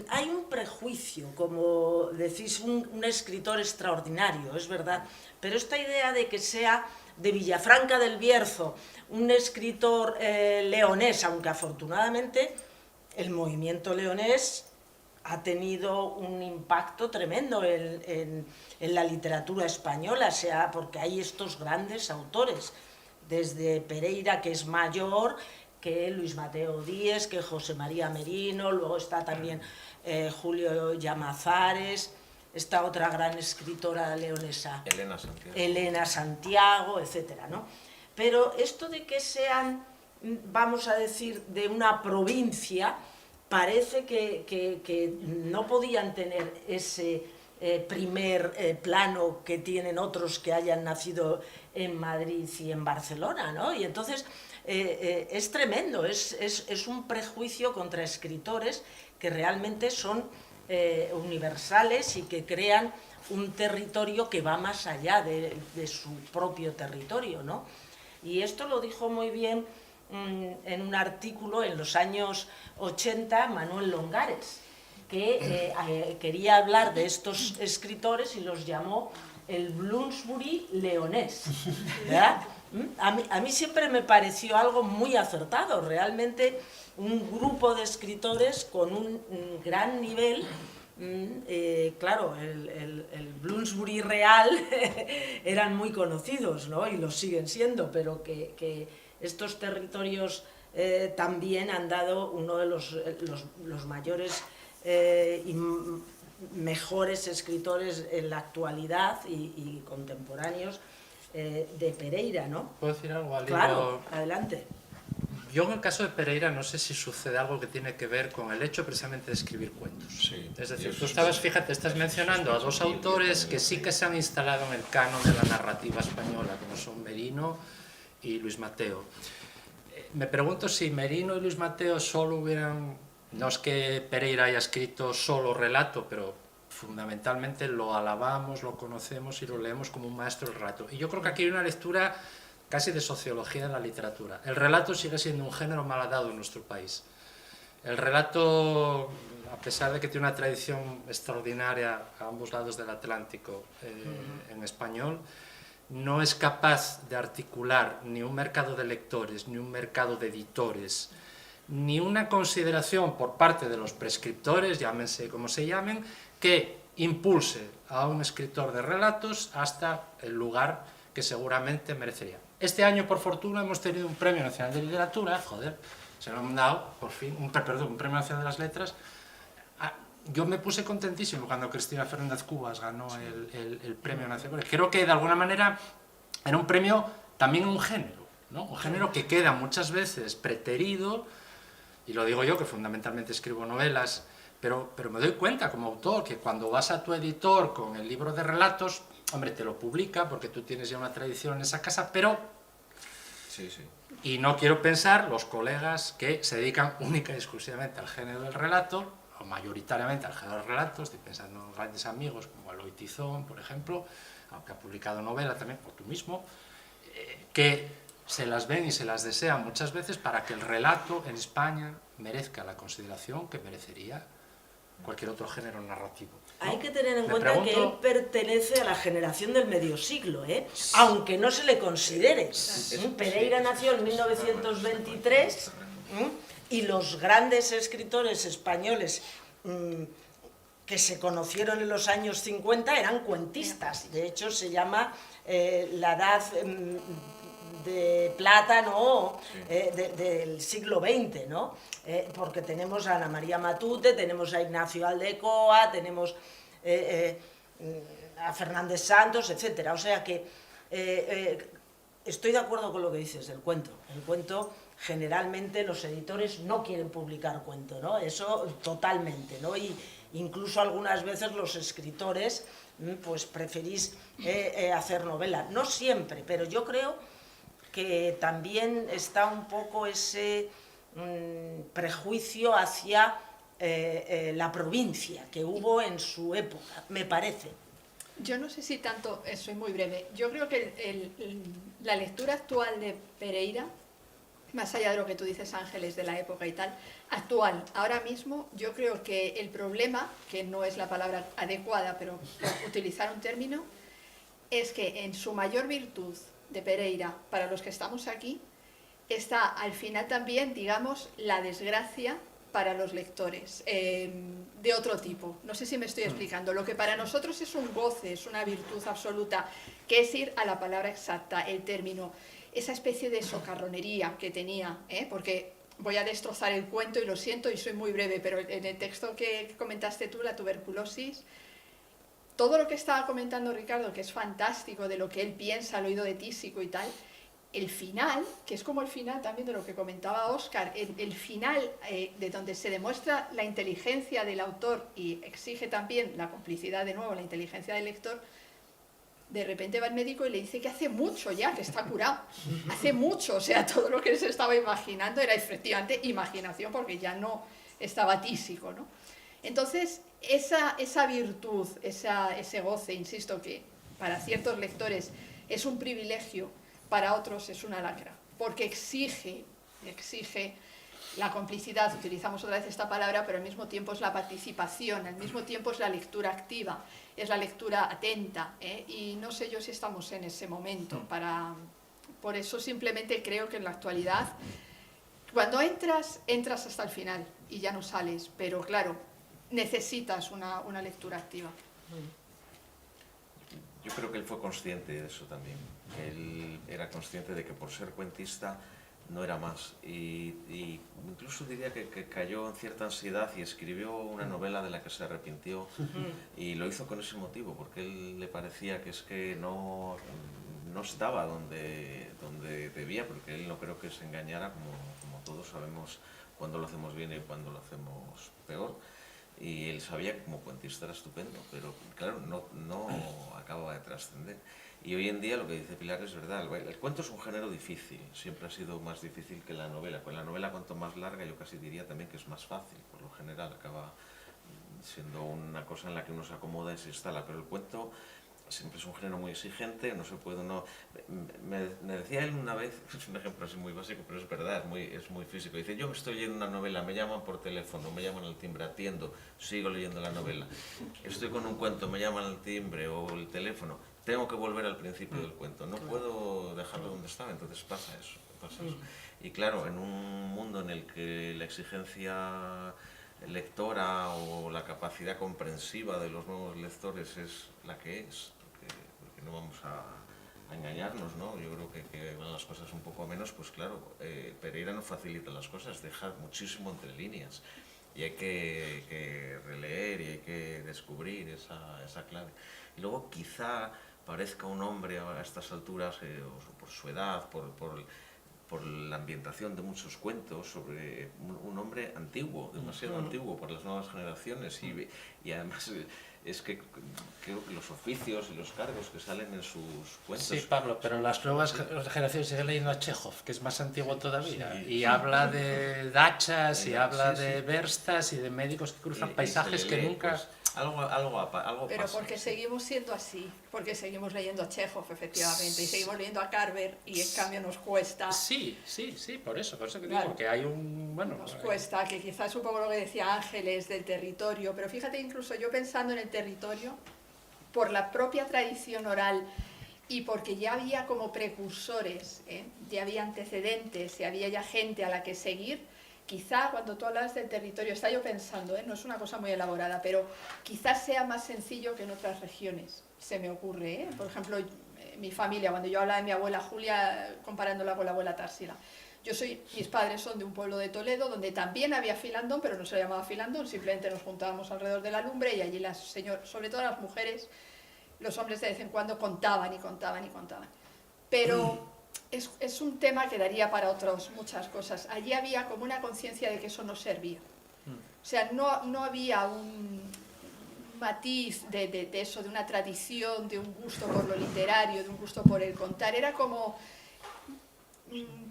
hay un prejuicio, como decís, un escritor extraordinario, es verdad, pero esta idea de que sea de Villafranca del Bierzo, un escritor leonés, aunque afortunadamente el movimiento leonés ha tenido un impacto tremendo en la literatura española, sea porque hay estos grandes autores, desde Pereira, que es mayor, que Luis Mateo Díez, que José María Merino, luego está también Julio Llamazares, esta otra gran escritora leonesa, Elena Santiago, etcétera, ¿no? Pero esto de que sean, vamos a decir, de una provincia, parece que no podían tener ese primer plano que tienen otros que hayan nacido en Madrid y en Barcelona, ¿no? Y entonces es tremendo, es un prejuicio contra escritores que realmente son universales y que crean un territorio que va más allá de su propio territorio, ¿no? Y esto lo dijo muy bien en un artículo en los años 80 Manuel Longares, que quería hablar de estos escritores y los llamó el Bloomsbury leonés, ¿verdad? A mí siempre me pareció algo muy acertado, realmente un grupo de escritores con un gran nivel. Claro, el Bloomsbury real eran muy conocidos, ¿no? Y lo siguen siendo, pero que estos territorios también han dado uno de los mayores y mejores escritores en la actualidad y contemporáneos de Pereira, ¿no? ¿Puedo decir algo al hilo? Claro, adelante. Yo en el caso de Pereira no sé si sucede algo que tiene que ver con el hecho precisamente de escribir cuentos. Sí, es decir, tú fíjate, estás mencionando a dos autores que sí que se han instalado en el canon de la narrativa española, como son Merino y Luis Mateo. Me pregunto si Merino y Luis Mateo solo hubieran... No es que Pereira haya escrito solo relato, pero fundamentalmente lo alabamos, lo conocemos y lo leemos como un maestro del relato. Y yo creo que aquí hay una lectura casi de sociología de la literatura. El relato sigue siendo un género malhadado en nuestro país. El relato, a pesar de que tiene una tradición extraordinaria a ambos lados del Atlántico en español, no es capaz de articular ni un mercado de lectores, ni un mercado de editores, ni una consideración por parte de los prescriptores, llámense como se llamen, que impulse a un escritor de relatos hasta el lugar que seguramente merecería. Este año, por fortuna, hemos tenido un Premio Nacional de Literatura, joder, se lo han dado, por fin, un Premio Nacional de las Letras. Yo me puse contentísimo cuando Cristina Fernández Cubas ganó el Premio Nacional. Creo que, de alguna manera, era un premio también un género, ¿no? Un género que queda muchas veces preterido, y lo digo yo, que fundamentalmente escribo novelas, pero me doy cuenta como autor que cuando vas a tu editor con el libro de relatos, hombre, te lo publica porque tú tienes ya una tradición en esa casa, pero... Sí. Y no quiero pensar los colegas que se dedican única y exclusivamente al género del relato, o mayoritariamente al género del relato, estoy pensando en grandes amigos como Eloy Tizón, por ejemplo, aunque ha publicado novela también, o tú mismo, que se las ven y se las desean muchas veces para que el relato en España merezca la consideración que merecería cualquier otro género narrativo, ¿no? Hay que tener en Me cuenta que él pregunto- pertenece a la generación del medio siglo, aunque no se le considere. Pereira nació en 1923 y los grandes escritores españoles que se conocieron en los años 50 eran cuentistas. De hecho, se llama la edad de plata, ¿no? Del siglo XX, ¿no? Porque tenemos a Ana María Matute, tenemos a Ignacio Aldecoa, tenemos a Fernández Santos, etcétera. O sea que estoy de acuerdo con lo que dices del cuento. El cuento, generalmente los editores no quieren publicar cuento, ¿no? Eso totalmente, ¿no? Y incluso algunas veces los escritores pues preferís hacer novela. No siempre, pero yo creo que también está un poco ese prejuicio hacia la provincia que hubo en su época, me parece. Yo no sé si tanto, soy muy breve, yo creo que la lectura actual de Pereira, más allá de lo que tú dices, Ángeles, de la época y tal, actual, ahora mismo, yo creo que el problema, que no es la palabra adecuada, pero por utilizar un término, es que en su mayor virtud de Pereira, para los que estamos aquí, está al final también, digamos, la desgracia para los lectores, de otro tipo. No sé si me estoy explicando. Lo que para nosotros es un goce, es una virtud absoluta, que es ir a la palabra exacta, el término, esa especie de socarronería que tenía, porque voy a destrozar el cuento y lo siento y soy muy breve, pero en el texto que comentaste tú, la tuberculosis, todo lo que estaba comentando Ricardo, que es fantástico, de lo que él piensa al oído de Tísico y tal, el final, que es como el final también de lo que comentaba Óscar, el final de donde se demuestra la inteligencia del autor y exige también la complicidad de nuevo, la inteligencia del lector, de repente va el médico y le dice que hace mucho ya que está curado, hace mucho, o sea, todo lo que se estaba imaginando era efectivamente imaginación porque ya no estaba Tísico, ¿no? Entonces, esa virtud, ese goce, insisto, que para ciertos lectores es un privilegio, para otros es una lacra, porque exige la complicidad, utilizamos otra vez esta palabra, pero al mismo tiempo es la participación, al mismo tiempo es la lectura activa, es la lectura atenta, y no sé yo si estamos en ese momento. Por eso simplemente creo que en la actualidad, cuando entras hasta el final y ya no sales, pero claro, necesitas una lectura activa. Yo creo que él fue consciente de eso también. Él era consciente de que por ser cuentista no era más. Y incluso diría que cayó en cierta ansiedad y escribió una novela de la que se arrepintió. Y lo hizo con ese motivo, porque él le parecía que es que no estaba donde debía, porque él no creo que se engañara, como todos sabemos cuando lo hacemos bien y cuando lo hacemos peor. Y él sabía que como cuentista era estupendo, pero claro, no acababa de trascender. Y hoy en día lo que dice Pilar es verdad, el cuento es un género difícil, siempre ha sido más difícil que la novela. Con la novela, cuanto más larga, yo casi diría también que es más fácil, por lo general acaba siendo una cosa en la que uno se acomoda y se instala, pero el cuento siempre es un género muy exigente, no se puede uno... Me decía él una vez, es un ejemplo así muy básico, pero es verdad, es muy físico. Dice, yo estoy leyendo una novela, me llaman por teléfono, me llaman al timbre, atiendo, sigo leyendo la novela. Estoy con un cuento, me llaman al timbre o el teléfono, tengo que volver al principio del cuento, no puedo dejarlo donde estaba, entonces pasa eso. Y claro, en un mundo en el que la exigencia lectora o la capacidad comprensiva de los nuevos lectores es la que es, porque no vamos a engañarnos, ¿no? Yo creo que van las cosas un poco menos, pues claro, Pereira no facilita las cosas, deja muchísimo entre líneas y hay que releer y hay que descubrir esa clave. Y luego quizá parezca un hombre a estas alturas, por su edad, por la ambientación de muchos cuentos, sobre un hombre antiguo, demasiado antiguo por las nuevas generaciones y además es que creo que los oficios y los cargos que salen en sus cuentos... Sí, Pablo, pero las nuevas generaciones siguen leyendo a Chekhov, que es más antiguo todavía, y habla de dachas y habla de verstas y de médicos que cruzan paisajes que nunca Algo Pero pasa, porque sí. seguimos siendo así, porque seguimos leyendo a Chekhov, efectivamente, y seguimos leyendo a Carver, y en cambio nos cuesta, Sí, por eso que Claro. digo que hay un... Bueno, nos cuesta, que quizás un poco lo que decía Ángeles del territorio, pero fíjate, incluso yo pensando en el territorio, por la propia tradición oral y porque ya había como precursores, ya había antecedentes, y había ya gente a la que seguir, quizá cuando tú hablas del territorio, está yo pensando, no es una cosa muy elaborada, pero quizás sea más sencillo que en otras regiones, se me ocurre. Por ejemplo, mi familia, cuando yo hablaba de mi abuela Julia, comparándola con la abuela Tarsila, mis padres son de un pueblo de Toledo donde también había filandón, pero no se llamaba filandón, simplemente nos juntábamos alrededor de la lumbre y allí sobre todo las mujeres, los hombres de vez en cuando contaban y contaban y contaban. Pero es un tema que daría para muchas cosas. Allí había como una conciencia de que eso no servía. O sea, no había un matiz de eso, de una tradición, de un gusto por lo literario, de un gusto por el contar. Era como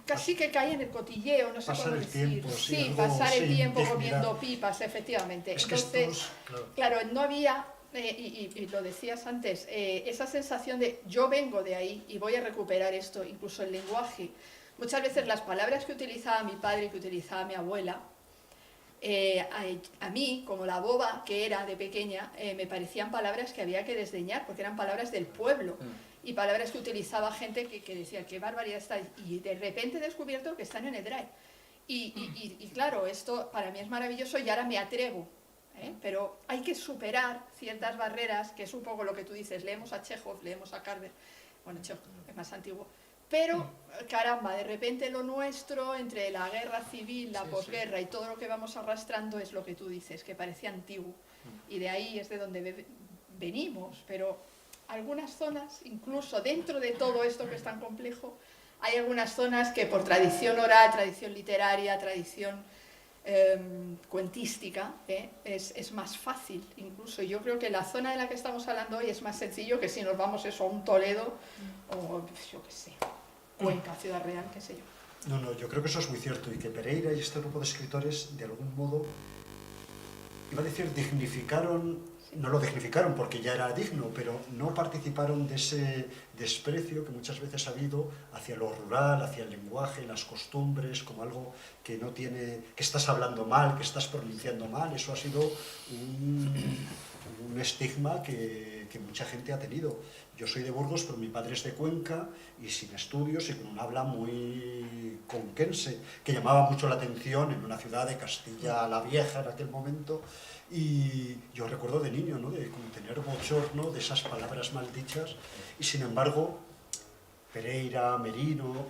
casi que caía en el cotilleo, no sé pasar cómo el decir. tiempo, sí, Sí, algo pasar el sin tiempo dignidad. comiendo pipas, efectivamente. Es que Entonces, estos, claro, no había, y lo decías antes, esa sensación de yo vengo de ahí y voy a recuperar esto, incluso el lenguaje. Muchas veces las palabras que utilizaba mi padre y que utilizaba mi abuela, a mí, como la boba que era de pequeña, me parecían palabras que había que desdeñar, porque eran palabras del pueblo, y palabras que utilizaba gente que decía, qué barbaridad está, y de repente he descubierto que están en el Drive. Y claro, esto para mí es maravilloso y ahora me atrevo, pero hay que superar ciertas barreras, que es un poco lo que tú dices, leemos a Chekhov, leemos a Carver, bueno, Chekhov es más antiguo, pero caramba, de repente lo nuestro, entre la guerra civil, la posguerra y todo lo que vamos arrastrando, es lo que tú dices, que parece antiguo, y de ahí es de donde venimos, pero algunas zonas, incluso dentro de todo esto que es tan complejo, hay algunas zonas que por tradición oral, tradición literaria, tradición cuentística, es más fácil. Incluso yo creo que la zona de la que estamos hablando hoy es más sencillo que si nos vamos eso, a un Toledo o yo qué sé, Cuenca, Ciudad Real, qué sé yo. No, yo creo que eso es muy cierto y que Pereira y este grupo de escritores de algún modo, iba a decir, dignificaron, no lo dignificaron porque ya era digno, pero no participaron de ese desprecio que muchas veces ha habido hacia lo rural, hacia el lenguaje, las costumbres, como algo que no tiene, que estás hablando mal, que estás pronunciando mal. Eso ha sido un estigma que mucha gente ha tenido. Yo soy de Burgos, pero mi padre es de Cuenca y sin estudios y con un habla muy conquense, que llamaba mucho la atención en una ciudad de Castilla la Vieja en aquel momento. Y yo recuerdo de niño, ¿no?, de como tener bochorno de esas palabras maldichas, y sin embargo Pereira, Merino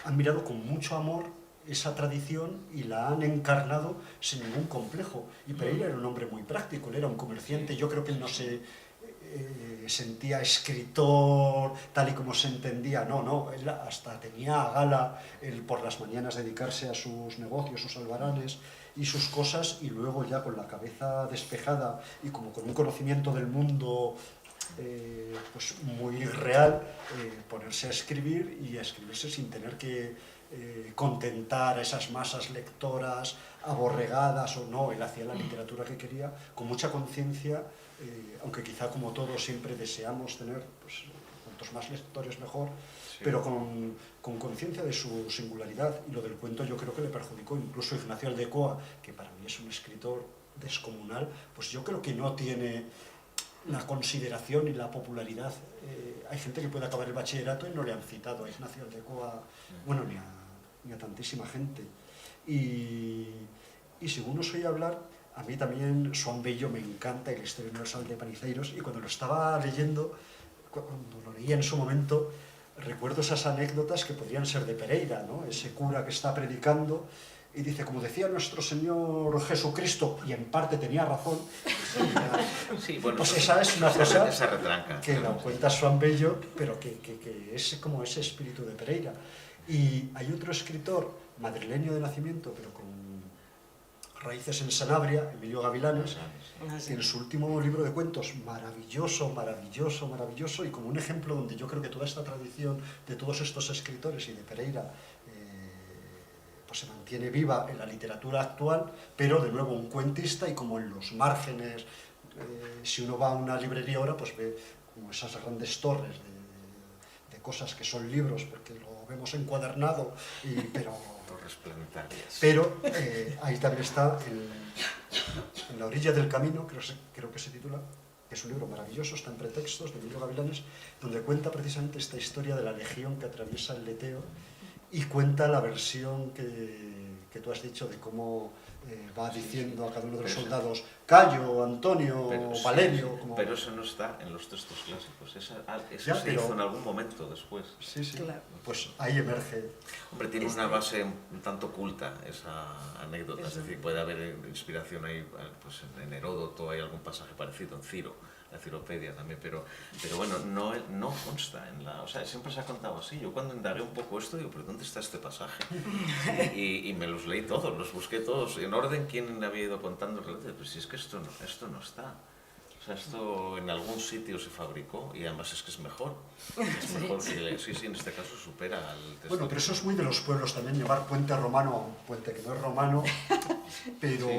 han mirado con mucho amor esa tradición y la han encarnado sin ningún complejo. Y Pereira era un hombre muy práctico, él era un comerciante. Yo creo que él no se sentía escritor tal y como se entendía, no, él hasta tenía a gala el por las mañanas dedicarse a sus negocios, sus albaranes y sus cosas, y luego ya con la cabeza despejada y como con un conocimiento del mundo pues muy real, ponerse a escribir y a escribirse sin tener que contentar a esas masas lectoras aborregadas o no. Él hacía la literatura que quería con mucha conciencia, aunque quizá como todos siempre deseamos tener, pues, cuantos más lectores mejor, pero con conciencia de su singularidad. Y lo del cuento yo creo que le perjudicó. Incluso Ignacio Aldecoa, que para mí es un escritor descomunal, pues yo creo que no tiene la consideración y la popularidad. Hay gente que puede acabar el bachillerato y no le han citado a Ignacio Aldecoa, bueno, ni a tantísima gente. Y según os oí hablar, a mí también Xoán Bello me encanta, y la Historia Universal de Paniceiros, y cuando lo estaba leyendo, cuando lo leía en su momento, recuerdo esas anécdotas que podrían ser de Pereira, ¿no? Ese cura que está predicando y dice, como decía nuestro Señor Jesucristo, y en parte tenía razón. Sí, bueno, pues esa es una cosa esa retranca, que lo cuenta Xoán Bello, pero que es como ese espíritu de Pereira. Y hay otro escritor madrileño de nacimiento, pero con raíces en Sanabria, Emilio Gavilanes, que en su último libro de cuentos, maravilloso, y como un ejemplo donde yo creo que toda esta tradición de todos estos escritores y de Pereira pues se mantiene viva en la literatura actual, pero de nuevo un cuentista y como en los márgenes, si uno va a una librería ahora, pues ve como esas grandes torres de cosas que son libros, porque lo vemos encuadernado, pero Torres planetarias. Pero ahí también está en la orilla del camino, creo que se titula, que es un libro maravilloso, está en Pretextos, de Emilio Gavilanes, donde cuenta precisamente esta historia de la legión que atraviesa el Leteo y cuenta la versión que tú has dicho de cómo va diciendo a cada uno de los soldados Cayo, Antonio, Valerio... Sí, como... pero eso no está en los textos clásicos, eso Ya, se hizo en algún momento después. Sí, Claro. pues ahí emerge. Hombre, tiene una base un tanto oculta esa anécdota, es decir, puede haber inspiración ahí, pues en Heródoto hay algún pasaje parecido, en Ciro, la Ciropedia también, pero bueno, no consta en la... O sea, siempre se ha contado así. Yo cuando indagué un poco esto, digo, ¿pero dónde está este pasaje? Y me los leí todos, los busqué todos, en orden quién había ido contando el relato. Pues si es que esto no está. O sea, esto en algún sitio se fabricó y además es que es mejor. Es mejor que, sí, en este caso supera al texto. Bueno, pero eso es muy de los pueblos también, llevar puente romano a un puente que no es romano, pero...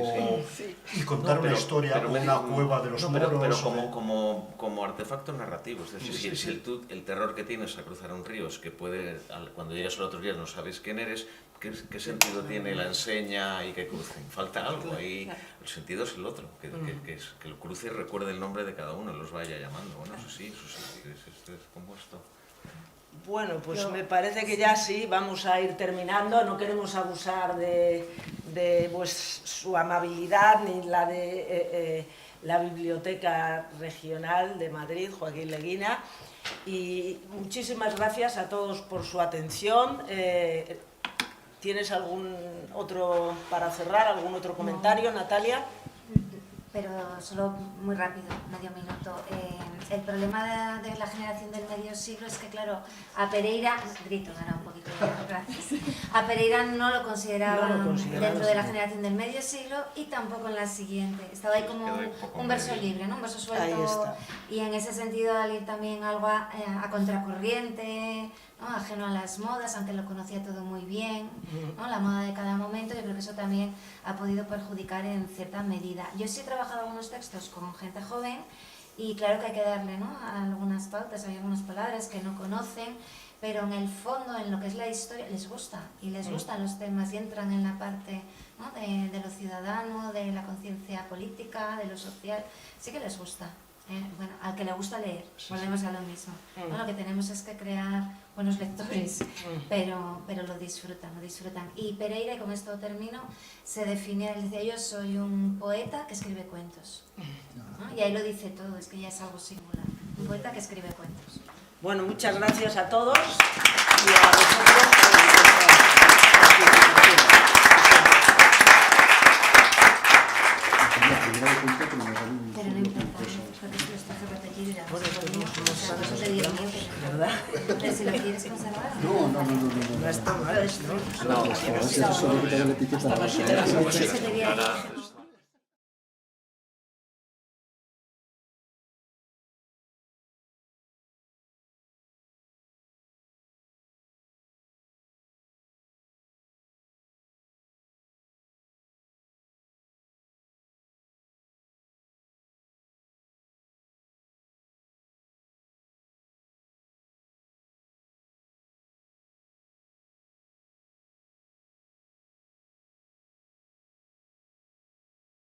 Y contar una historia o una cueva de los moros... Pero como artefacto narrativo, es decir, si el terror que tienes a cruzar un río es que puede, cuando llegas al otro día no sabes quién eres, ¿qué sentido tiene la enseña y que crucen? Falta algo ahí. El sentido es el otro, que lo cruce y recuerde el nombre de cada uno y los vaya llamando. Bueno, eso sí, es como esto. Bueno, pues me parece que ya sí, vamos a ir terminando. No queremos abusar de pues, su amabilidad ni la de la Biblioteca Regional de Madrid, Joaquín Leguina. Y muchísimas gracias a todos por su atención. ¿Tienes algún otro, para cerrar, algún otro comentario, Natalia? Pero solo muy rápido, medio minuto. El problema de la generación del medio siglo es que, claro, a Pereira... Grito, ahora un poquito, gracias. A Pereira no lo consideraban dentro de la generación del medio siglo y tampoco en la siguiente. Estaba ahí como un verso libre, ¿no? Un verso suelto. Y en ese sentido, al ir también algo a contracorriente, ¿no? Ajeno a las modas, aunque lo conocía todo muy bien, ¿no? La moda de cada momento, yo creo que eso también ha podido perjudicar en cierta medida. Yo sí he trabajado algunos textos con gente joven y claro que hay que darle, ¿no? Algunas pautas, hay algunas palabras que no conocen, pero en el fondo, en lo que es la historia, les gusta y les gustan los temas y entran en la parte, ¿no? de lo ciudadano, de la conciencia política, de lo social, sí que les gusta. Bueno, al que le gusta leer, volvemos a lo mismo. ¿No? Lo que tenemos es que crear buenos lectores, pero lo disfrutan. Y Pereira, y con esto termino, se define, él decía, yo soy un poeta que escribe cuentos. ¿No? Y ahí lo dice todo, es que ya es algo singular. Un poeta que escribe cuentos. Bueno, muchas gracias a todos y a vosotros. Pero no importa, porque si lo estás repetido ya no te digo mío, ¿verdad? Pero si lo quieres conservar. No está mal esto. No, No, eso sería